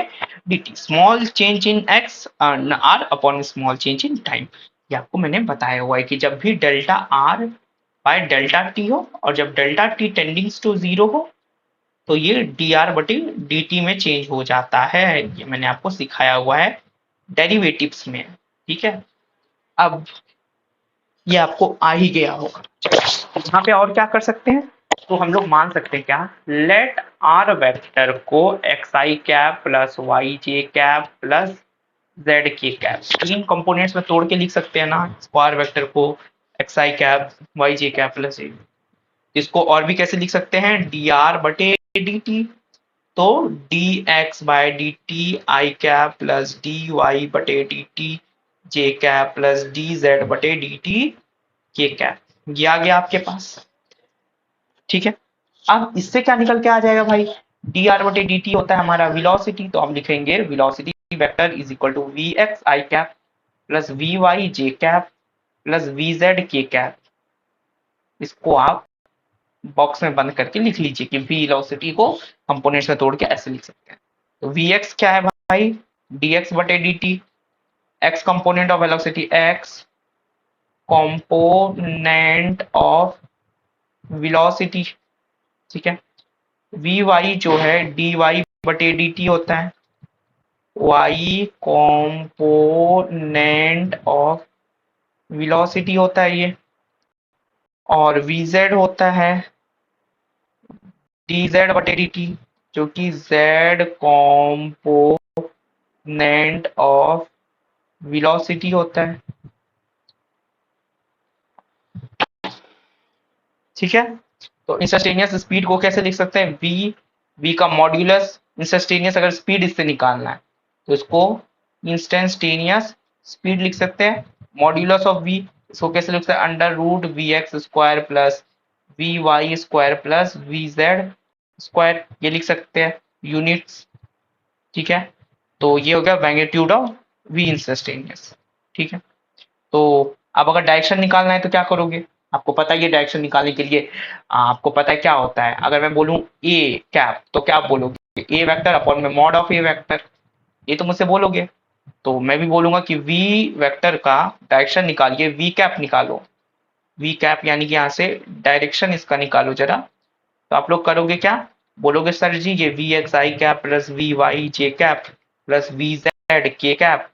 D t, small change in x r upon small change in time. ये आपको मैंने बताया हुआ है कि जब भी delta r by delta t हो और जब डेल्टा टी टेंडिंग्स टू जीरो हो, तो ये डी आर बटे डी टी में चेंज हो जाता है। ये मैंने आपको सिखाया हुआ है डेरिवेटिव्स में, ठीक है। अब ये आपको आ ही गया होगा। यहाँ पे और क्या कर सकते हैं, तो हम लोग मान सकते हैं क्या, लेट आर वेक्टर को x i cap plus y j cap plus z k cap, तीन कंपोनेंट्स में तोड़ के लिख सकते हैं ना, आर वेक्टर को x i cap y j cap plus j. इसको और भी कैसे लिख सकते हैं, डी आर बटे डी टी, तो d x by d t i cap plus d y बटे D t j cap plus d Z बटे डी टी के कैप। ये आ गया आपके पास, ठीक है। अब इससे क्या निकल के आ जाएगा भाई, डी आर बटे डी टी होता है हमारा वेलोसिटी, तो हम लिखेंगे velocity vector is equal to v x i cap plus v y j cap plus v z k cap. इसको आप बॉक्स में बंद करके लिख लीजिए कि वेलोसिटी को कंपोनेंट्स में तोड़ के ऐसे लिख सकते हैं। तो वी एक्स क्या है भाई, डी एक्स बटे D T, x component of velocity, x component of velocity, ठीक है। वी वाई जो है डी वाई बटे डी टी होता है, वाई कॉम्पोनेंट ऑफ वेलोसिटी होता है ये, और वी जेड होता है डी जेड बटे डी टी, जो कि जेड कॉम्पोनेंट ऑफ वेलोसिटी होता है, ठीक है। तो इंस्टेंटेनियस स्पीड को कैसे लिख सकते हैं, वी का मॉड्यूलस, इंस्टेंटेनियस अगर स्पीड इससे निकालना है तो इसको इंस्टेंटेनियस स्पीड लिख सकते हैं, मॉड्यूलस ऑफ वी इसको कैसे लिख सकते हैं, under root v x square plus v y square plus v z square, ये लिख सकते हैं यूनिट्स, ठीक है। तो ये हो गया मैग्नीट्यूड ऑफ वी इंस्टेंटेनियस, ठीक है। तो अब अगर डायरेक्शन निकालना है तो क्या करोगे, आपको पता है ये डायरेक्शन निकालने के लिए आपको पता है क्या होता है, अगर मैं बोलूं ए कैप तो क्या आप बोलोगे, ए वेक्टर अपॉन में मॉड ऑफ ए वेक्टर, ये तो मुझसे बोलोगे। तो मैं भी बोलूंगा कि वी वेक्टर का डायरेक्शन निकालिए, वी कैप निकालो, वी कैप यानी कि यहाँ से डायरेक्शन इसका निकालो जरा। तो आप लोग करोगे क्या, बोलोगे सर जी ये v x i cap plus v y j cap plus v z k cap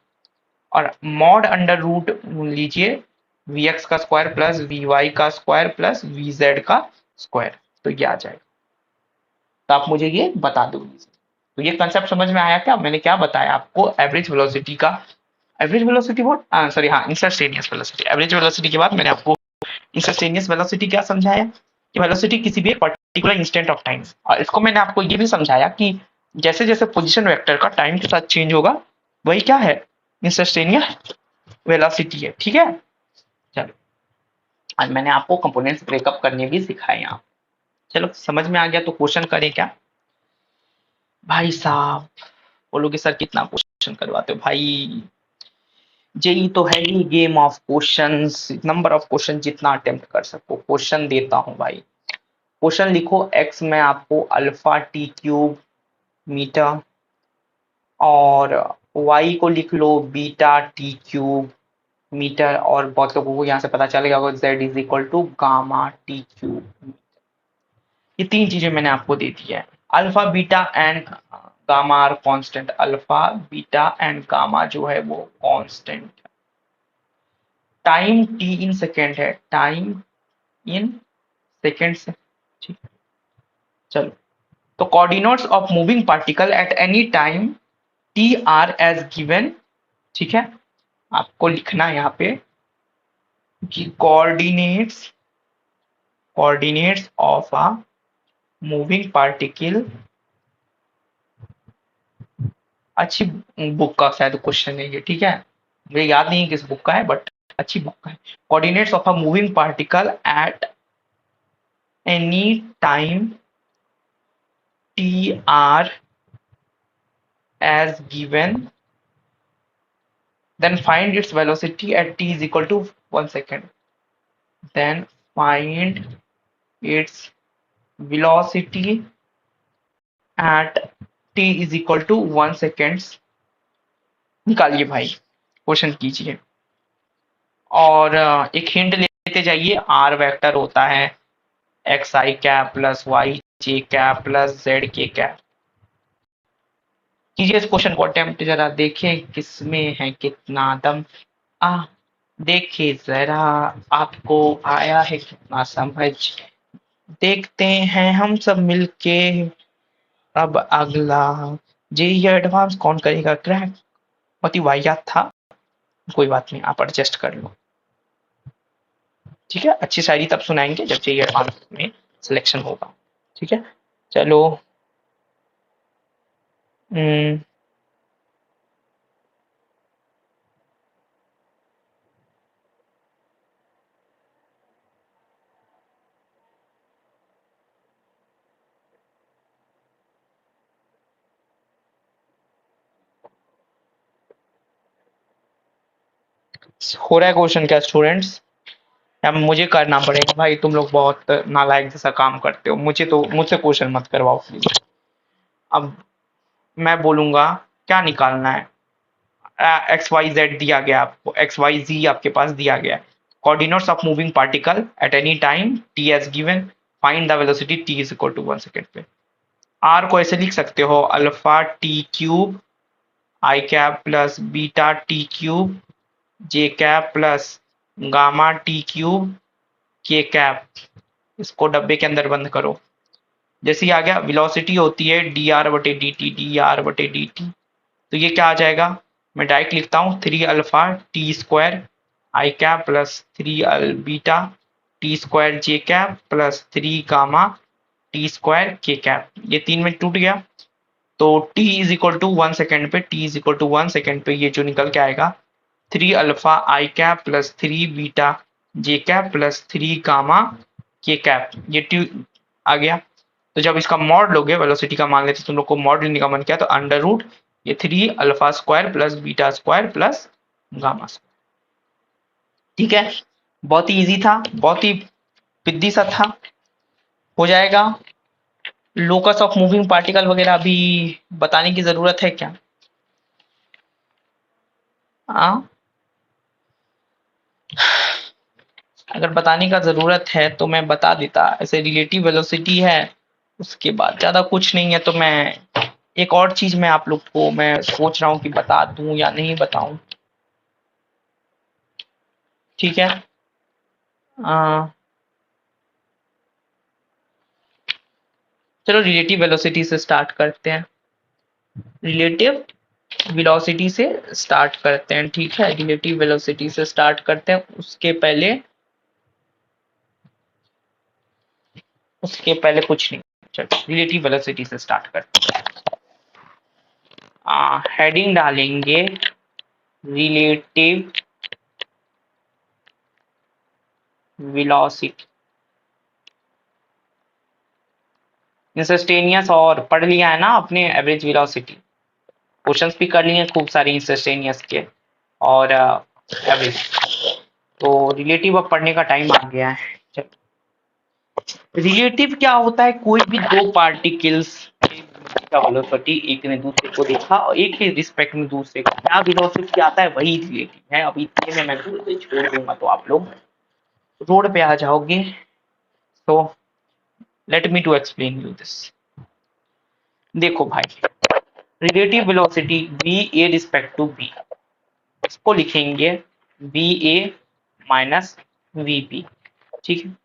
और मॉड अंडर रूट लीजिए वी एक्स का स्क्वायर प्लस वी वाई का स्क्वायर प्लस वी जेड का स्क्वायर, तो ये आ जाएगा। तो आप मुझे ये बता दो, तो ये कंसेप्ट समझ में आया क्या, मैंने क्या बताया आपको एवरेज वेलोसिटी का, एवरेज वेलोसिटी वो सॉरी हाँ इंस्टेंटेनियस वेलोसिटी, एवरेज वेलोसिटी के बाद मैंने आपको इंस्टेंटेनियस वेलोसिटी क्या समझाया कि वेलोसिटी किसी भी पर्टिकुलर इंस्टेंट ऑफ टाइम, और इसको मैंने आपको ये भी समझाया कि जैसे जैसे पोजीशन वेक्टर का टाइम के साथ चेंज होगा वही क्या है, इंस्टेंटेनियस वेलोसिटी है, ठीक है। चलो आज मैंने आपको कंपोनेंट्स ब्रेकअप करने भी सिखाए यहाँ, चलो समझ में आ गया तो क्वेश्चन करें क्या भाई साहब, बोलोगे सर कितना क्वेश्चन करवाते हो भाई, जेई तो है ही game of questions, number of question जितना अटेम्प्ट कर सको क्वेश्चन देता हूँ भाई। क्वेश्चन लिखो, एक्स में आपको अल्फा टी क्यूब मीटर और वाई को लिख लो बीटा टी क्यूब मीटर, और बहुत लोगों को यहाँ से पता चलेगा z is equal to gamma T cube. ये तीन चीजें मैंने आपको दे दी है, alpha beta and gamma are constant, alpha beta and gamma जो है वो constant, time t in second है, टाइम इन सेकेंड से, ठीक। चलो तो coordinates of moving particle at any time T R as given, ठीक है, आपको लिखना है यहाँ पे कि coordinates of a moving particle, अच्छी बुक का शायद क्वेश्चन है ये, ठीक है, मुझे याद नहीं है किस बुक का है बट अच्छी बुक का है। Coordinates of a moving particle at any time T are as given, then find its velocity at t is equal to 1 second. Then find its velocity at t is equal to 1 seconds. निकालिए भाई, question कीजिए। और एक hint लेते जाइए, are vector होता है x i cap plus y j cap plus z k cap. कीजिए इस क्वेश्चन को अटेम्प्ट, जरा देखें किसमें है कितना दम। आ देखिए जरा आपको आया है कितना समझ, देखते हैं हम सब मिलके अब अगला। ये एडवांस कौन करेगा क्रैक, बहुत ही वाहियात था, कोई बात नहीं, आप एडजस्ट कर लो, ठीक है। अच्छी शायरी तब सुनाएंगे जब ये एडवांस में सिलेक्शन होगा, ठीक है। चलो हो रहा है क्वेश्चन क्या स्टूडेंट्स, या मुझे करना पड़ेगा? भाई तुम लोग बहुत नालायक जैसा काम करते हो, मुझसे क्वेश्चन मत करवाओ प्लीज। अब मैं बोलूंगा क्या निकालना है, एक्स वाई जेड दिया गया आपको, एक्स वाई जी आपके पास दिया गया है, coordinates of moving particle at any time T as given, find the velocity T is equal to 1 second पे। आर को ऐसे लिख सकते हो, alpha T cube I cap plus beta T cube J cap plus gamma T cube K cap. इसको डब्बे के अंदर बंद करो। जैसे ही आ गया, वेलोसिटी होती है डी आर बटे डी टी, डी आर बटे डी टी, तो ये क्या आ जाएगा, मैं डायरेक्ट लिखता हूँ 3 alpha T square I cap plus 3 अल beta T square J cap plus 3 gamma T square K cap. ये 3 में टूट गया, तो t is equal to 1 second पे, t is equal to 1 second पे ये जो निकल के आएगा 3 alpha I cap plus 3 beta J cap plus 3 gamma K cap, ये टी आ गया। तो जब इसका मॉड लोगे, वेलोसिटी का मान लेते तुम लोग को मॉड लेने का मन किया, तो अंडर रूट ये 3 alpha square plus beta square plus gamma square, ठीक है। बहुत ही इजी था, बहुत ही पिद्दी सा था, हो जाएगा। लोकस ऑफ मूविंग पार्टिकल वगैरह अभी बताने की जरूरत है क्या? हाँ, अगर बताने का जरूरत है तो मैं बता देता, ऐसे रिलेटिव वेलोसिटी है, उसके बाद ज्यादा कुछ नहीं है। तो मैं एक और चीज मैं आप लोग को मैं सोच रहा हूँ कि बता दूं या नहीं बताऊं, ठीक है। चलो रिलेटिव वेलोसिटी से स्टार्ट करते हैं, रिलेटिव वेलोसिटी से स्टार्ट करते हैं, ठीक है। रिलेटिव वेलोसिटी से स्टार्ट करते हैं, उसके पहले कुछ नहीं, चलो रिलेटिव वेलोसिटी से स्टार्ट करते हैं। हेडिंग डालेंगे रिलेटिव वेलोसिटी, इंस्टेंटेनियस और पढ़ लिया है ना आपने, एवरेज वेलोसिटी, क्वेश्चंस भी कर लिए खूब सारे इंस्टेंटेनियस के और एवरेज। तो रिलेटिव अब पढ़ने का टाइम आ गया है। रिलेटिव क्या होता है, कोई भी दो पार्टिकल्स का वेलोसिटी एक ने दूसरे को देखा और एक के रिस्पेक्ट में दूसरे का क्या वेलोसिटी आता है, वही रिलेटिव है। अब इतने में मैं छोड़ दूंगा तो आप लोग रोड पे आ जाओगे। तो let me to explain you this. देखो भाई, relative velocity v a respect to b, इसको लिखेंगे v a minus v b, ठीक है।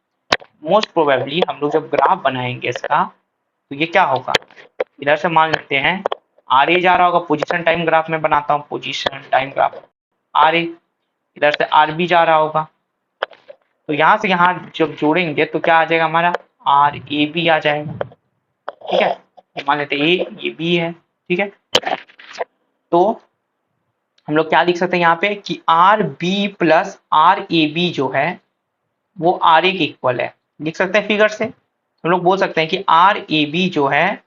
मोस्ट प्रोबेबली हम लोग जब ग्राफ बनाएंगे इसका, तो ये क्या होगा, इधर से मान लेते हैं आर ए जा रहा होगा, पोजीशन टाइम ग्राफ में बनाता हूँ, position time graph R A, इधर से आर बी जा रहा होगा। तो यहाँ से यहाँ जब जोड़ेंगे तो क्या आ जाएगा हमारा, आर ए बी आ जाएगा। ठीक है, मान लेते ए, ये बी है। ठीक है, तो हम लोग क्या लिख सकते हैं यहाँ पे कि R B plus R A B जो है वो आर ए के इक्वल है। लिख सकते हैं फिगर से, हम लोग बोल सकते हैं कि आर ए बी जो है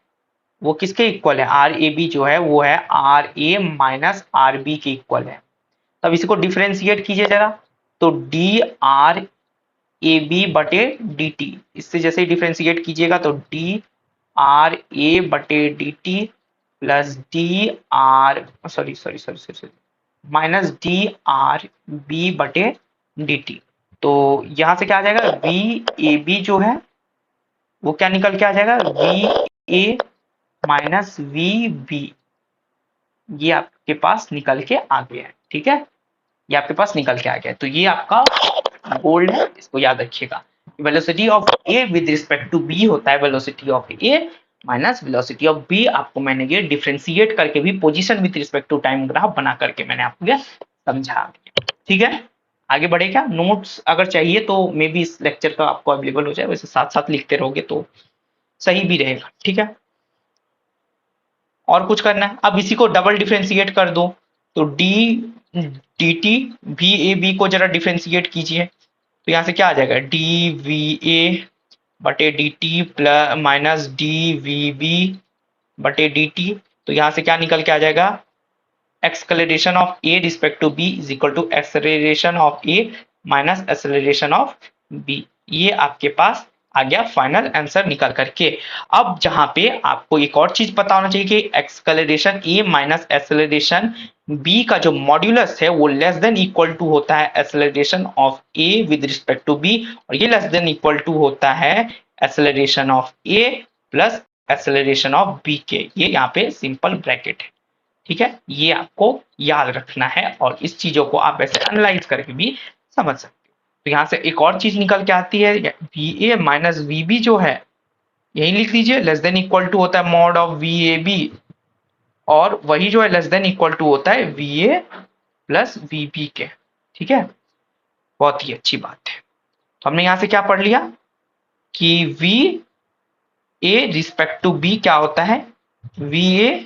वो किसके इक्वल है, आर ए बी जो है वो है R A minus R B के इक्वल है। तब इसी को डिफ्रेंशिएट कीजिए जरा, तो डी आर ए बी बटे डी टी, इससे जैसे ही डिफ्रेंशिएट कीजिएगा तो डी आर ए बटे D T plus D R sorry sorry sorry sorry minus D R B बटे डी टी। तो यहां से क्या आ जाएगा, वी ए बी जो है वो क्या निकल के आ जाएगा, V A minus V B, ये आपके पास निकल के आ गया है। ठीक है, ये आपके पास निकल के आ गया है। तो ये आपका गोल्ड है, इसको याद रखिएगा। Velocity of A with respect to B होता है velocity of A minus velocity of B. आपको मैंने ये डिफरेंशिएट करके भी position with respect to time graph बना करके मैंने आपको ये समझा दिया। ठीक है, आगे बढ़े क्या, नोट्स अगर चाहिए तो मे बी इस लेक्चर का आपको अवेलेबल हो जाए, वैसे साथ साथ लिखते रहोगे तो सही भी रहेगा। ठीक है, और कुछ करना है, अब इसी को डबल डिफरेंशिएट कर दो, तो डी डी टी वी ए बी को जरा डिफरेंशिएट कीजिए, तो यहाँ से क्या आ जाएगा, डी वी ए बटे D T plus minus D V B बटे डी टी। तो यहाँ से क्या निकल के आ जाएगा, acceleration of A respect to B is equal to acceleration of A minus acceleration of B. ये आपके पास आ गया फाइनल आंसर निकल करके। अब जहां पे आपको एक और चीज पता होना चाहिए कि एक्सलेरेशन ए माइनस एक्सलेरेशन बी का जो मॉड्यूलस है वो लेस देन इक्वल टू होता है acceleration of A with respect to B, और ये लेस देन इक्वल टू होता है acceleration of A plus acceleration of B के। ये यहाँ पे सिंपल ब्रैकेट है। ठीक है, ये आपको याद रखना है और इस चीजों को आप ऐसे एनालाइज करके भी समझ सकते हो। तो यहाँ से एक और चीज निकल के आती है, V A minus V B जो है, यही लिख लीजिए, लेस देन इक्वल टू होता है mod of V A B, और वही जो है लेस देन इक्वल टू होता है V A plus V B के। ठीक है, बहुत ही अच्छी बात है। तो हमने यहाँ से क्या पढ़ लिया कि V A respect to B क्या होता है, वी ए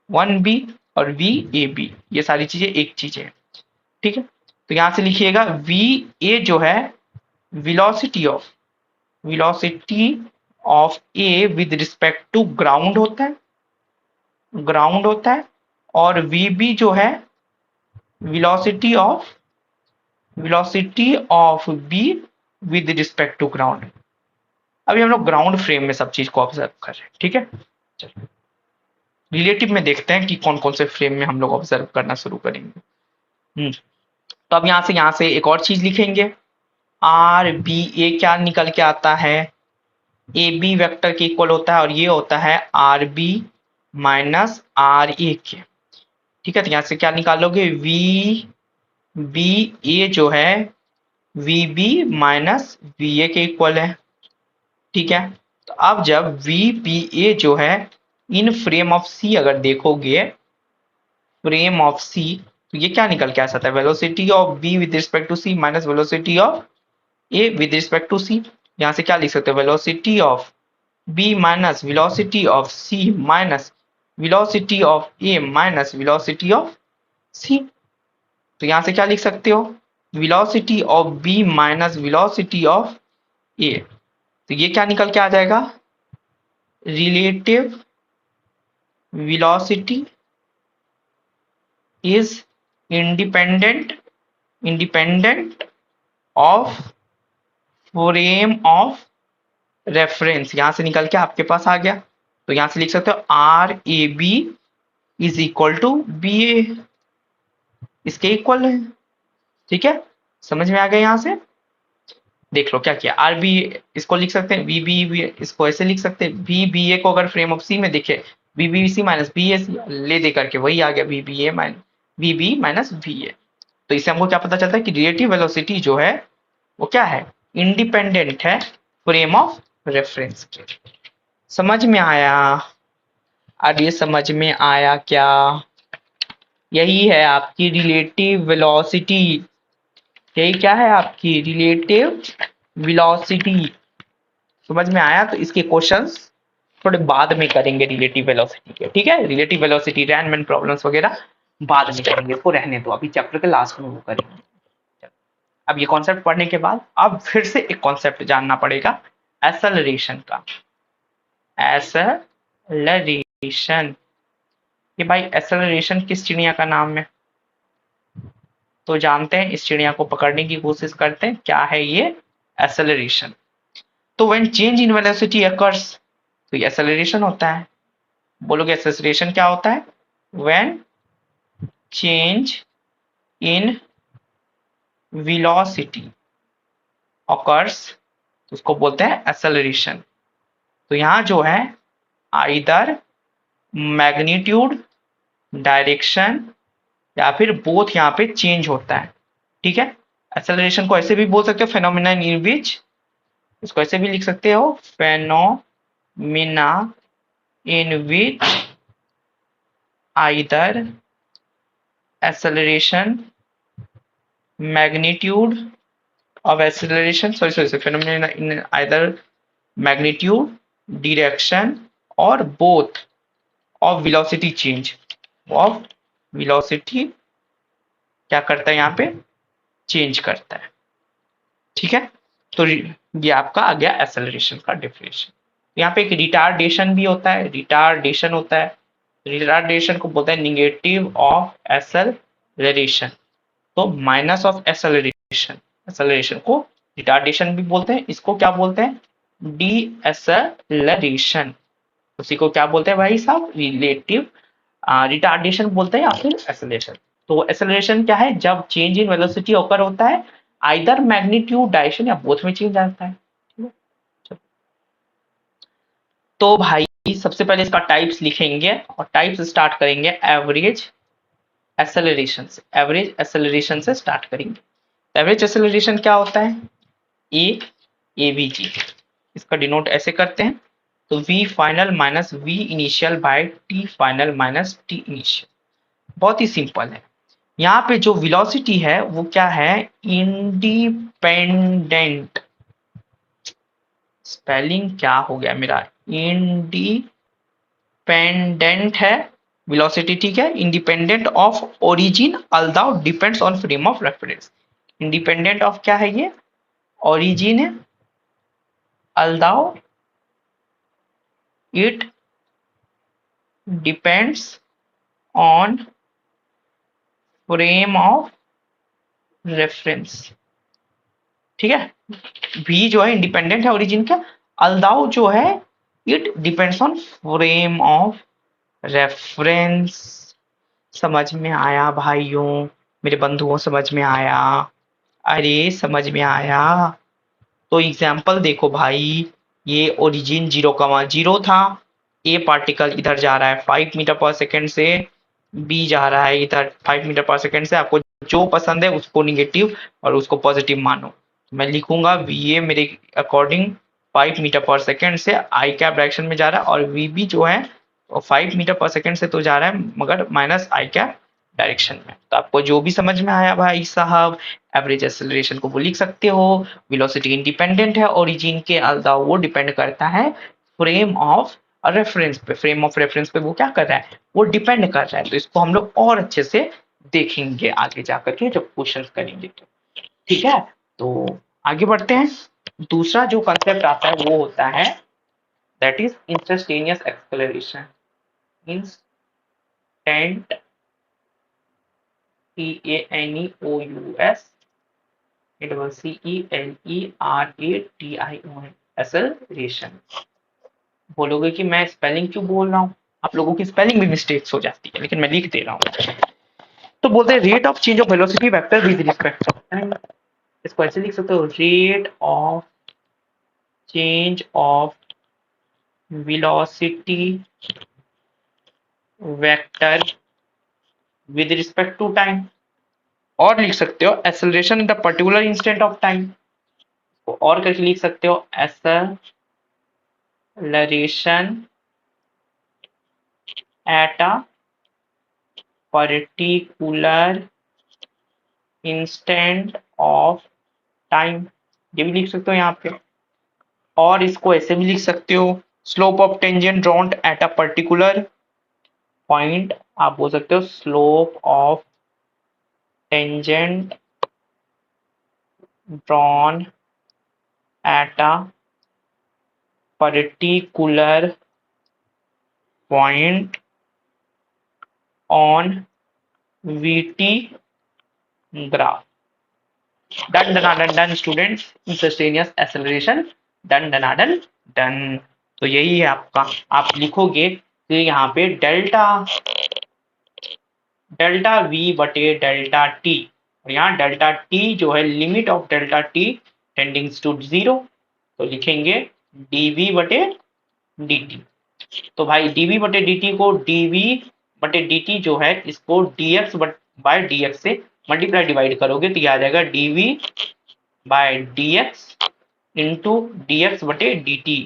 वन बी और वी ए बी, ये सारी चीजें एक चीज है। ठीक है, तो यहां से लिखिएगा वी ए जो है velocity of A with respect to ground होता है, ग्राउंड होता है, और वी बी जो है velocity of B with respect to ground. अभी हम लोग ग्राउंड फ्रेम में सब चीज को ऑब्जर्व कर रहे हैं। ठीक है, चलिए रिलेटिव में देखते हैं कि कौन कौन से फ्रेम में हम लोग ऑब्जर्व करना शुरू करेंगे। तो अब यहाँ से एक और चीज लिखेंगे, आर बी ए क्या निकल के आता है, ए बी वेक्टर के इक्वल होता है, और ये होता है R B minus R A के। ठीक है, तो यहाँ से क्या निकालोगे, वी बी ए जो है V B minus V A के इक्वल है। ठीक है, तो अब जब वी बी ए जो है इन फ्रेम ऑफ सी अगर देखोगे, फ्रेम ऑफ सी, तो ये क्या निकल के आ सकता है, velocity of B with respect to C minus velocity of A with respect to C. यहाँ से क्या लिख सकते हैं, velocity of B minus velocity of C minus velocity of A minus velocity of C. तो यहाँ से क्या लिख सकते हो, velocity of B minus velocity of A. तो ये क्या निकल के आ जाएगा, relative velocity is independent of frame of reference। यहां से निकल के आपके पास आ गया, तो यहां से लिख सकते हो R A B is equal to B A, इसके इक्वल है। ठीक है, समझ में आ गया। यहां से देख लो क्या किया, आर बी इसको लिख सकते हैं, वी बी इसको ऐसे लिख सकते हैं, वी बी ए को अगर फ्रेम ऑफ सी में देखे, V B C minus B A ले दे करके वही आ गया, V B A minus V B minus V A. तो इससे हमको क्या पता चलता है कि रिलेटिव वेलोसिटी जो है वो क्या है, इंडिपेंडेंट है फ्रेम ऑफ रेफरेंस के। समझ में आया। अब ये समझ में आया क्या? यही है आपकी रिलेटिव वेलोसिटी। यही क्या है आपकी रिलेटिव वेलोसिटी। समझ में आया? तो इसके क्वेश्चंस थोड़े बाद में करेंगे रिलेटिव वेलोसिटी के, ठीक है? रिलेटिव वेलोसिटी, रैनमैन प्रॉब्लम्स वगैरह बाद में करेंगे, इसको रहने दो, अभी चैप्टर के लास्ट में वो करेंगे। अब ये कॉन्सेप्ट पढ़ने के बाद अब फिर से एक कॉन्सेप्ट जानना पड़ेगा एक्सेलरेशन का। एक्सेलरेशन, ये भाई एक्सेलरेशन किस चिड़िया का नाम है? तो जानते हैं, इस चिड़िया को पकड़ने की कोशिश करते हैं, क्या है ये एक्सेलरेशन। तो when change in velocity occurs, तो ये एक्सेलरेशन होता है। बोलोगे एक्सेलरेशन क्या होता है? When change in velocity occurs, उसको बोलते हैं एक्सेलरेशन। तो यहां जो है आइदर मैग्नीट्यूड, डायरेक्शन या फिर बोथ यहाँ पे चेंज होता है, ठीक है? एक्सेलरेशन को ऐसे भी बोल सकते हो फेनोमेना इन विच, इसको ऐसे भी लिख सकते हो phenomena in which either acceleration, magnitude of acceleration, sorry, phenomena in either magnitude, direction or both of velocity change, of velocity क्या करता है यहाँ पे? चेंज करता है, ठीक है? तो ये आपका आ गया एक्सेलरेशन का डेफिनेशन। यहाँ पे एक रिटार्डेशन भी होता है, रिटार्डेशन होता है। रिटार्डेशन को बोलते हैं निगेटिव ऑफ एक्सेलरेशन, तो माइनस ऑफ एक्सेलरेशन। एक्सेलरेशन को रिटार्डेशन भी बोलते हैं, इसको क्या बोलते हैं? D acceleration. उसी को क्या बोलते हैं भाई साहब? रिलेटिव रिटार्डेशन बोलते हैं या फिर एक्सेलरेशन। तो एक्सेलरेशन क्या है? जब चेंज इन वेलोसिटी ओकर होता है, आइदर मैग्नीट्यूड, डायरेक्शन या बोथ में चेंज आता है। तो भाई सबसे पहले इसका टाइप्स लिखेंगे और टाइप्स स्टार्ट करेंगे एवरेज एक्सेलरेशन से। एवरेज एक्सेलरेशन से स्टार्ट करेंगे। एवरेज एक्सेलरेशन क्या होता है? ए बी जी, इसका डिनोट ऐसे करते हैं। तो V final minus V initial by T final minus T initial. बहुत ही सिंपल है। यहाँ पे जो वेलोसिटी है वो क्या है? इंडिपेंडेंट, स्पेलिंग क्या हो गया मेरा? इंडिपेंडेंट है वेलोसिटी, ठीक है? Independent of origin although depends on frame of reference. Independent of क्या है ये? ओरिजिन है, although it depends on frame of reference, ठीक है? भी जो है इंडिपेंडेंट है ओरिजिन का, अल्दाउ जो है it depends on frame of reference. समझ में आया भाइयों? मेरे बंधुओं समझ में आया? अरे समझ में आया? तो एग्जाम्पल देखो भाई, ये ओरिजिन 0,0 था, ए पार्टिकल इधर जा रहा है 5 मीटर पर सेकेंड से, बी जा रहा है इधर 5 मीटर पर सेकेंड से। आपको जो पसंद है उसको निगेटिव और उसको पॉजिटिव मानो। मैं लिखूंगा वी ए मेरे अकॉर्डिंग 5 मीटर पर सेकेंड से आई कैप डायरेक्शन में जा रहा है, और वी बी जो है 5 मीटर पर सेकेंड से तो जा रहा है मगर माइनस आई कैप डायरेक्शन में। तो आपको जो भी समझ में आया भाई साहब, एवरेज एक्सेलरेशन को वो लिख सकते हो। वेलोसिटी इंडिपेंडेंट है ओरिजिन के, अल्दा वो डिपेंड करता है फ्रेम ऑफ रेफरेंस पे। फ्रेम ऑफ रेफरेंस पे वो क्या कर रहा है? वो डिपेंड कर रहा है। तो इसको हम लोग और अच्छे से देखेंगे आगे जाकर के जब क्वेश्चंस करेंगे तो, ठीक है? तो आगे बढ़ते हैं। दूसरा जो कंसेप्ट आता है वो होता है that is instantaneous acceleration. Instant TANEOUS CELERATION acceleration. बोलोगे कि मैं स्पेलिंग क्यों बोल रहा हूँ? आप लोगों की स्पेलिंग भी मिस्टेक्स हो जाती है, लेकिन मैं लिख दे रहा हूँ। तो बोलते हैं rate of change of velocity vector with respect of time. इसको ऐसे लिख सकते हो, rate of change of velocity vector with respect to time. और लिख सकते हो acceleration in the particular instant of time, और करके लिख सकते हो acceleration at a particular instant of time, ये भी लिख सकते हो यहाँ पे। और इसको ऐसे भी लिख सकते हो, slope of tangent drawn at a particular point, आप बोल सकते हो slope of tangent drawn at a particular point on VT graph. Done डनाडन done students, instantaneous acceleration done डनाडन डन। तो यही है आपका, आप लिखोगे कि यहाँ पे डेल्टा डेल्टा वी बटे डेल्टा टी, और यहाँ डेल्टा टी जो है limit of delta T टेंडिंग्स to 0, तो लिखेंगे डीवी बटे dt। तो भाई dv बटे dt को dv बटे dt जो है इसको dx बाय dx से मल्टीप्लाई डिवाइड करोगे तो ये आ जाएगा dv by dx into dx बटे dt।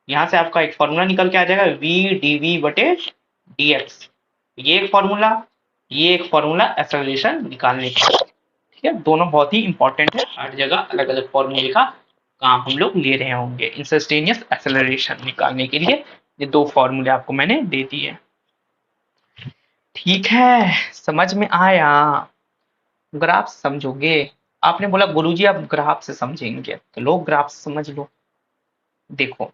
यहाँ से आपका एक फॉर्मूला निकल के आ जाएगा v dv बटे dx। ये एक फॉर्मूला, ये एक फॉर्मूला एक्सेलरेशन निकालने का। ठीक है, दोनों बहुत ही इंपॉर्टेंट है, हर जगह अलग अलग फॉर्मूले का काम हम लोग ले रहे होंगे इंस्टेंटेनियस एक्सेलरेशन निकालने के लिए। ये दो फॉर्मूले आपको मैंने दे दिए। ठीक है, समझ में आया? ग्राफ समझोगे? आपने बोला गुरुजी आप ग्राफ से समझेंगे, तो लो ग्राफ समझ लो। देखो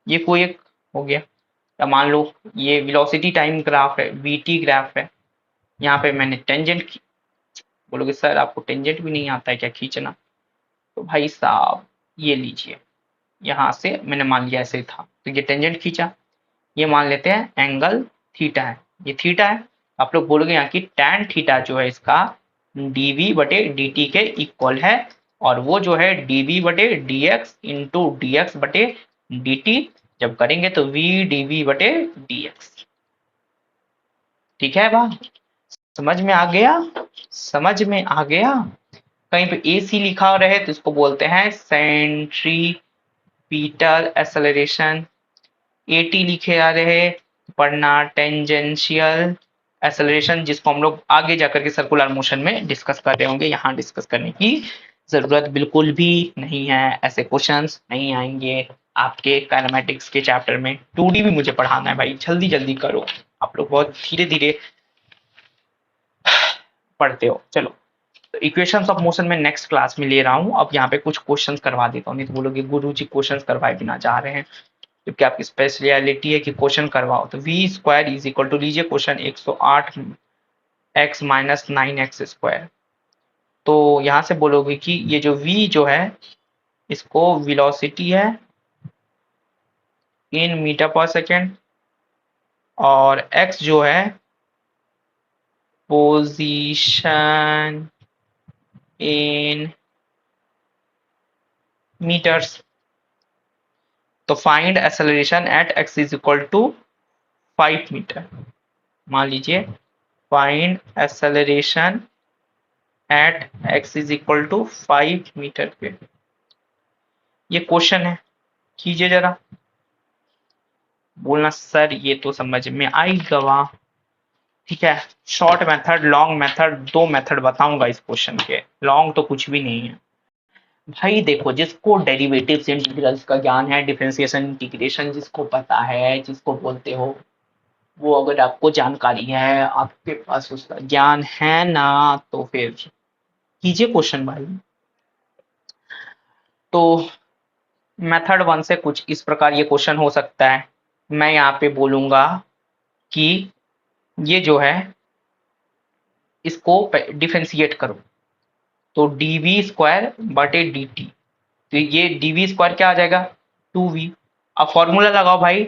ये कोई एक हो गया, या मान लो ये वेलोसिटी टाइम ग्राफ है, वीटी ग्राफ है। यहाँ पे मैंने टेंजेंट, बोलोगे सर आपको टेंजेंट भी नहीं आता है क्या खींचना? तो भाई साहब ये लीजिए, यहाँ से मैंने मान लिया ऐसे था, तो ये टेंजेंट खींचा, ये मान लेते हैं एंगल थीटा है, ये थीटा है। आप लोग बोलोगे यहाँ की टैन थीटा जो है इसका dv बटे dt के इक्वल है, और वो जो है dv बटे dx इंटू dx बटे dt जब करेंगे तो v dv बटे dx। ठीक है बा, समझ में आ गया? समझ में आ गया? कहीं पे AC लिखा रहे तो इसको बोलते हैं सेंट्रीपिटल एक्सेलरेशन, AT लिखे आ रहे पढ़ना टेंजेंशियल एक्सेलरेशन, जिसको हम लोग आगे जाकर के सर्कुलर मोशन में डिस्कस कर रहे होंगे। यहाँ डिस्कस करने की जरूरत बिल्कुल भी नहीं है, ऐसे क्वेश्चंस नहीं आएंगे आपके काइनेमेटिक्स के चैप्टर में। 2D भी मुझे पढ़ाना है भाई, जल्दी जल्दी करो, आप लोग बहुत धीरे धीरे पढ़ते हो। चलो, तो इक्वेशंस ऑफ मोशन में नेक्स्ट क्लास में ले रहा हूँ। अब यहाँ पे कुछ क्वेश्चंस करवा देता हूँ, नहीं तो बोलोगे गुरुजी क्वेश्चंस करवाए बिना जा रहे हैं, क्योंकि आपकी स्पेशलिटी है कि क्वेश्चन करवाओ। तो V square is equal to, लीजिए क्वेश्चन 108 x माइनस 9x स्क्वायर। तो यहाँ से बोलोगे कि ये जो v जो है इसको वेलोसिटी है इन मीटर पर सेकेंड, और x जो है पोजीशन इन मीटर्स। तो find acceleration at x is equal to 5 meter. मान लीजिए find acceleration at x is equal to 5 meter पे, ये क्वेश्चन है, कीजिए जरा। बोलना सर ये तो समझ में आई गवा। ठीक है, शॉर्ट मेथड लॉन्ग मेथड, दो मेथड बताऊंगा इस क्वेश्चन के, लॉन्ग तो कुछ भी नहीं है भाई। देखो, जिसको डेरिवेटिव्स इंटीग्रल्स का ज्ञान है, डिफरेंशिएशन इंटीग्रेशन जिसको पता है, जिसको बोलते हो, वो अगर आपको जानकारी है, आपके पास उसका ज्ञान है ना, तो फिर कीजिए क्वेश्चन भाई। तो मेथड 1 से कुछ इस प्रकार ये क्वेश्चन हो सकता है। मैं यहाँ पे बोलूंगा कि ये जो है इसको डिफरेंशिएट करो, तो dv स्क्वायर बटे dt, तो ये dv स्क्वायर क्या आ जाएगा 2v। अब फॉर्मूला लगाओ भाई,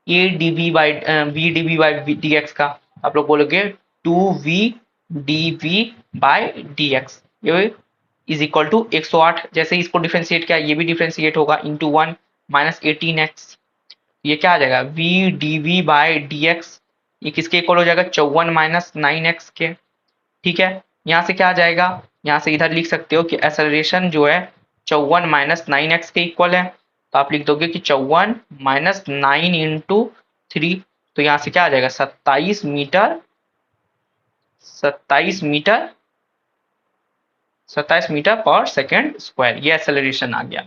a dv by v dv by dx का, आप लोग बोलोगे 2v dv बाय dx, ये इज इक्वल टू 108। जैसे इसको डिफरेंशिएट किया, ये भी डिफरेंशिएट होगा इंटू 1 माइनस 18x, ये क्या आ जाएगा v dv बाय dx, ये किसके इक्वल हो जाएगा 54 माइनस 9x के। ठीक है, यहाँ से क्या आ जाएगा, यहाँ से इधर लिख सकते हो कि एक्सेलरेशन जो है 54 माइनस 9x के इक्वल है, तो आप लिख दोगे कि 54 माइनस 9 इंटू 3, तो यहाँ से क्या आ जाएगा 27 metre 27 metre 27 metre per second square, ये एक्सेलरेशन आ गया।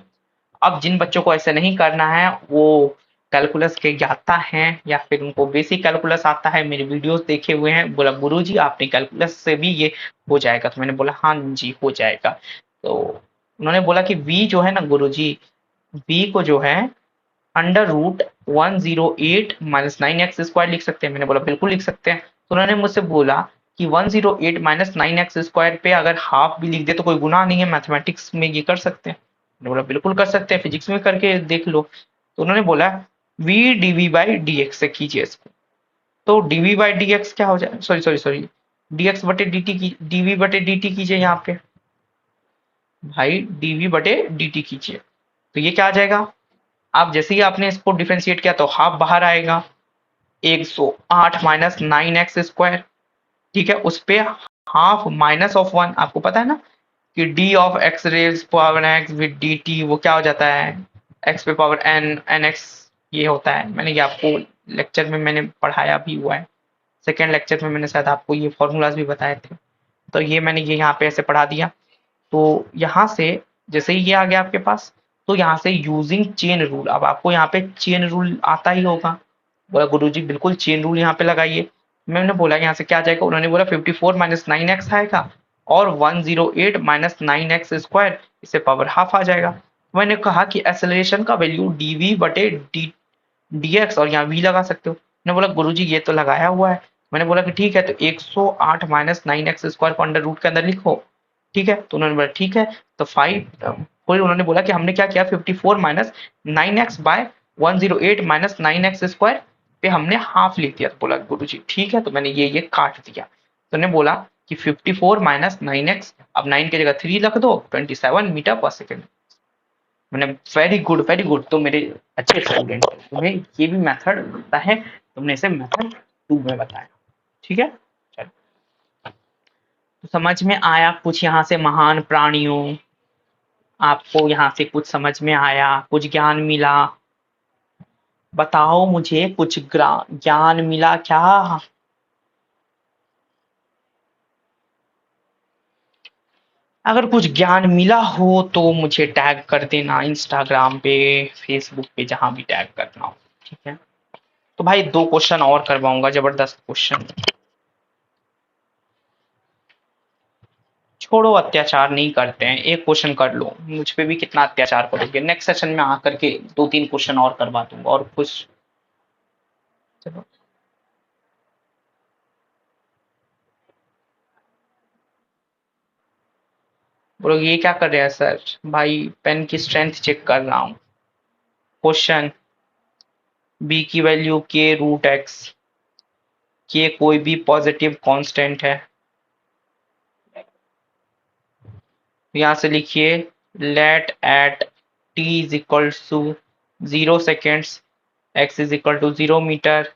अब जिन बच्चों को ऐसे नहीं करना है, वो कैलकुलस के ज्ञाता हैं या फिर उनको बेसिक कैलकुलस आता है, मेरे वीडियोस देखे हुए हैं, बोला गुरुजी आपने कैलकुलस से भी ये हो जाएगा, तो मैंने बोला हाँ जी हो जाएगा। तो उन्होंने बोला कि v जो है ना गुरुजी, v को जो है अंडर रूट 108 माइनस 9x² लिख सकते हैं। मैंने बोला बिल्कुल लिख सकते हैं। तो उन्होंने मुझसे बोला कि 108 माइनस 9x² पे अगर हाफ भी लिख दे तो कोई गुनाह नहीं है, मैथमेटिक्स में ये कर सकते हैं। मैंने बोला बिल्कुल कर सकते हैं, फिजिक्स में करके देख लो। तो उन्होंने बोला v dv बाई dx से कीजिए इसको। तो dv बाई dx क्या हो जाए, सॉरी सॉरी सॉरी, dx बटे dt की dv बटे dt कीजिए यहाँ पे भाई, dv बटे dt कीजिए। तो ये क्या आ जाएगा, आप जैसे ही आपने इसको डिफरेंशिएट किया तो हाफ बाहर आएगा, 108 माइनस 9x², ठीक है, उस पे हाफ माइनस ऑफ 1, आपको पता है ना कि d of x raise power x with dt वो क्या हो जाता है x पे पावर n nx, ये होता है। मैंने ये आपको लेक्चर में मैंने पढ़ाया भी हुआ है, सेकेंड लेक्चर में मैंने शायद आपको ये फॉर्मूलाज भी बताए थे। तो ये मैंने ये यहाँ पे ऐसे पढ़ा दिया। तो यहाँ से जैसे ही ये आ गया आपके पास, तो यहाँ से यूजिंग चेन रूल, अब आपको यहाँ पे चेन रूल आता ही होगा। बोला गुरुजी बिल्कुल चेन रूल यहाँ पे लगाइए। मैंने बोला यहाँ से क्या आ जाएगा, उन्होंने बोला 54 माइनस 9x आएगा और 108 माइनस 9x², इससे पावर हाफ आ जाएगा। मैंने कहा कि एक्सेलरेशन का वैल्यू dv बटे dx और यहाँ v लगा सकते हो। मैंने बोला गुरुजी ये तो लगाया हुआ है। मैंने बोला कि ठीक है, तो 108 माइनस 9x² को अंडर रूट के अंदर लिखो, ठीक है। तो उन्होंने बोला ठीक है, तो 5, फिर उन्होंने बोला कि हमने क्या किया 54 minus 9x bye 108 minus 9x² पे हमने हाफ लिख दिया। तो बोला गुरुजी ठीक है, तो मैंने ये काट दिया। तो उन्होंने बोला कि 54 माइनस 9x, अब 9 की जगह 3 रख दो, 27 मीटर पर सेकेंड। मैंने वेरी गुड वेरी गुड, तो मेरे अच्छे स्टूडेंट, तुम्हें ये भी मेथड आता है, तुमने इसे मेथड 2 में बताया, ठीक है। चलो, तो समझ में आया कुछ यहाँ से महान प्राणियों, आपको यहाँ से कुछ समझ में आया, कुछ ज्ञान मिला, बताओ मुझे कुछ ज्ञान मिला क्या। अगर कुछ ज्ञान मिला हो तो मुझे टैग कर देना इंस्टाग्राम पे, फेसबुक पे, जहां भी टैग करना हो, ठीक है। तो भाई 2 क्वेश्चन और करवाऊंगा, जबरदस्त क्वेश्चन। छोड़ो अत्याचार नहीं करते हैं, एक क्वेश्चन कर लो, मुझ पे भी कितना अत्याचार करोगे। नेक्स्ट सेशन में आकर के 2-3 क्वेश्चन और करवा दूंगा और कुछ। चलो, बोलो ये क्या कर रहे हैं सर, भाई पेन की स्ट्रेंथ चेक कर रहा हूँ। क्वेश्चन, बी की value K root X, K कोई भी पॉजिटिव कांस्टेंट है, यहां से लिखिए let at t is equal to 0 seconds x is equal to 0 meter.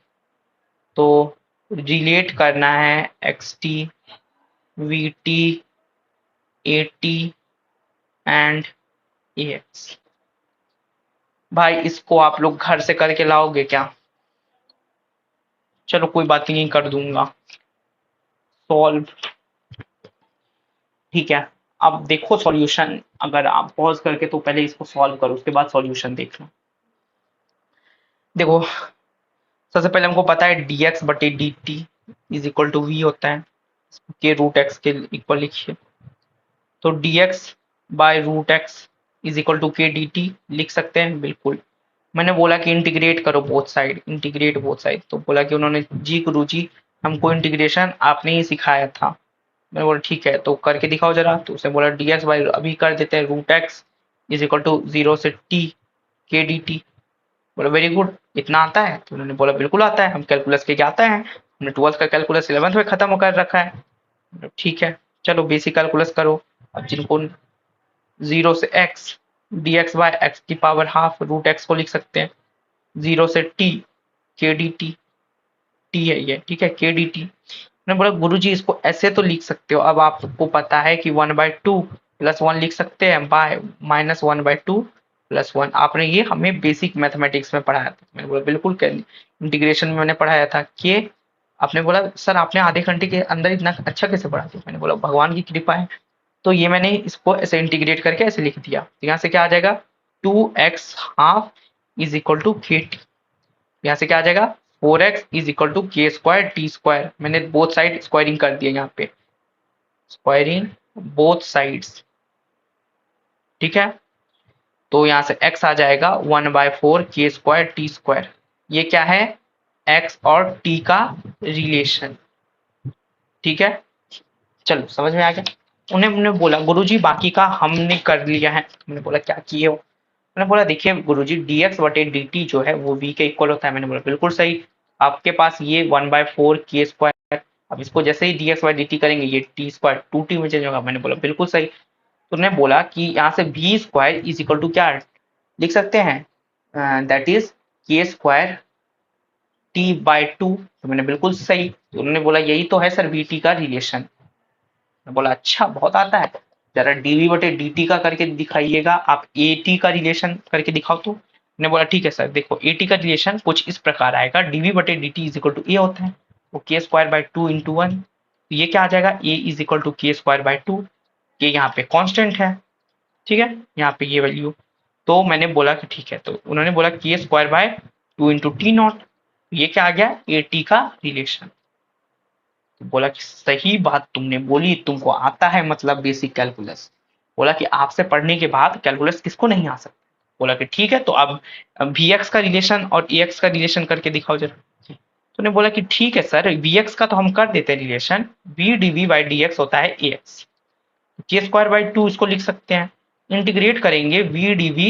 तो रिलेट करना है xt, vt, at and ax। भाई इसको आप लोग घर से करके लाओगे क्या? चलो कोई बात नहीं, कर दूंगा सॉल्व, ठीक है। अब देखो सॉल्यूशन, अगर आप पॉज करके तो पहले इसको सॉल्व करो, उसके बाद सॉल्यूशन देखना। देखो सबसे पहले हमको पता है dx बटे dt is equal to v होता है, के रूट एक्स के इक्वल लिखिए। तो dx by root X is equal to K dt लिख सकते हैं, बिल्कुल। मैंने बोला कि इंटीग्रेट करो both side, integrate both side, तो बोला कि उन्होंने जी गुरु जी हमको इंटीग्रेशन आपने ही सिखाया था। मैंने बोला ठीक है, तो करके दिखाओ जरा। तो उसने बोला dx बाय, अभी कर देते हैं, root X is equal to 0 से t के dt। बोला वेरी गुड, इतना आता है? तो उन्होंने बोला बिल्कुल आता है, हम कैलकुलस के क्या आता है, हमने 12th का कैलकुलस 11th में खत्म कर रखा है। ठीक है, चलो बेसिक कैलकुलस करो। अब जिनको 0 से x, dx बाय x की पावर हाफ रूट एक्स को लिख सकते हैं, 0 से t के डी टी, टी है ये, ठीक है, के डी टी। मैंने बोला गुरुजी इसको ऐसे तो लिख सकते हो, अब आपको पता है कि 1/2 +1 लिख सकते हैं बाय -1/2 +1 आपने ये हमें बेसिक मैथमेटिक्स में पढ़ाया था। मैंने बोला बिल्कुल इंटीग्रेशन में मैंने पढ़ाया था कि आपने बोला सर आपने आधे घंटे के अंदर इतना अच्छा कैसे पढ़ा दिया? मैंने बोला भगवान की कृपा है। तो ये मैंने इसको ऐसे इंटीग्रेट करके ऐसे लिख दिया। तो यहाँ से क्या आ जाएगा 2x half is equal to K T. यहाँ से क्या आ जाएगा 4x is equal to K square T square. मैंने बोथ साइड स्क्वायरिंग कर दिया यहाँ पे, स्क्वायरिंग बोथ साइड्स, ठीक है। तो यहाँ से x आ जाएगा 1/4 के स्क्वायर टी स्क्वायर। ये क्या है x और t का रिलेशन, ठीक है। चलो समझ में आ गया। उन्हें बोला गुरुजी बाकी का हमने कर लिया है। मैंने बोला क्या किए हो? मैंने बोला देखिए गुरुजी dx बटे dt जो है वो v के इक्वल होता है। मैंने बोला बिल्कुल सही। आपके पास ये 1/4 के स्क्वायर, अब इसको जैसे ही dx बाई dt करेंगे ये टी स्क्वायर 2t में चेंज होगा। मैंने बोला बिल्कुल सही। तो उन्होंने बोला कि यहाँ से v square is equal to क्या लिख सकते हैं, दैट इज के स्क्वायर t/2। तो मैंने बिल्कुल सही। तो उन्होंने बोला यही तो है सर vt का रिलेशन। मैं बोला अच्छा बहुत आता है, जरा dv बटे dt का करके दिखाइएगा, आप at का रिलेशन करके दिखाओ। तो मैंने बोला ठीक है सर, देखो at का रिलेशन कुछ इस प्रकार आएगा, dv बटे dt is equal to a होता है, वो के स्क्वायर बाई 2 इंटू 1। तो ये क्या आ जाएगा a is equal to K square by 2। ये यहाँ पे कांस्टेंट है, ठीक है, यहाँ पे ये वैल्यू। तो मैंने बोला कि ठीक है। तो उन्होंने बोला के square by 2 into T not. ये क्या आ गया ए टी का रिलेशन। तो बोला कि सही बात तुमने बोली, तुमको आता है मतलब बेसिक कैलकुलस। बोला कि आपसे पढ़ने के बाद कैलकुलस किसको नहीं आ सकता। बोला कि ठीक है तो अब वी एक्स का रिलेशन और ए एक्स का रिलेशन करके दिखाओ जरा। तो ने बोला कि ठीक है सर वी एक्स का तो हम कर देते हैं relation, V D V by D X होता है A X, K square by 2 इसको लिख सकते हैं। इंटीग्रेट करेंगे V D V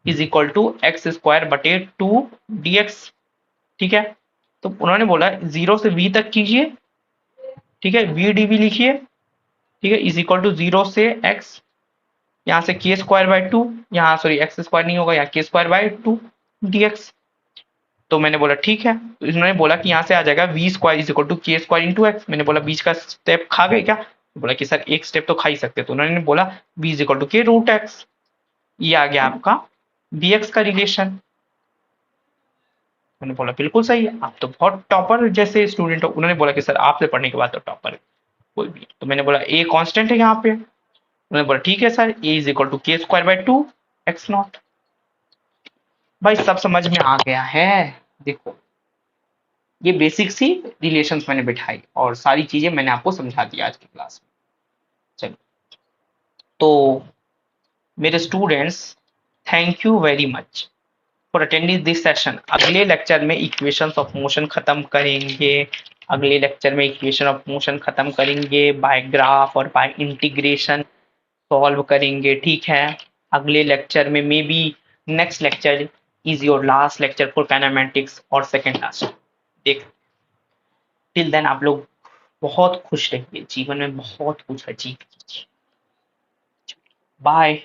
is equal to X square बटे 2 डी एक्स, ठीक है। तो उन्होंने बोला 0 से v तक कीजिए, ठीक है, वी डी वी लिखिए, ठीक है, इज इक्वल टू 0 से x, यहाँ से के स्क्वायर बाई 2, यहाँ सॉरी एक्स स्क्वायर नहीं होगा, यहाँ के स्क्वायर बाई 2 dx। तो मैंने बोला ठीक है। तो इन्होंने बोला कि यहाँ से आ जाएगा V square is equal to K square into X. मैंने बोला बीच का स्टेप खा गए क्या? बोला कि सर एक स्टेप तो खा ही सकते। तो उन्होंने बोला वी इज इक्वल टू के रूट एक्स। ये आ गया आपका बी एक्स का रिलेशन। मैंने बोला बिल्कुल सही है, आप तो बहुत टॉपर जैसे स्टूडेंट हो। उन्होंने बोला कि सर आपसे पढ़ने के बाद तो टॉपर है कोई भी। तो मैंने बोला ए कांस्टेंट है यहाँ पे। उन्होंने बोला ठीक है sir A is equal to K square by 2 X naught. भाई सब समझ में आ गया है। देखो ये बेसिक सी रिलेशंस मैंने बिठाई और सारी चीजें मैंने आपको समझा दी आज की क्लास में। चलो तो मेरे students, thank you very much for attending this session. अगले लेक्चर में इक्वेशंस ऑफ मोशन खत्म करेंगे। अगले लेक्चर में इक्वेशन ऑफ मोशन खत्म करेंगे, बाय ग्राफ और बाय इंटीग्रेशन सॉल्व करेंगे, ठीक है। अगले लेक्चर में may be next lecture is your last lecture for kinematics और सेकेंड लास्ट। देख टिल देन आप लोग बहुत खुश रहिए, जीवन में बहुत कुछ अचीव कीजिए। बाय।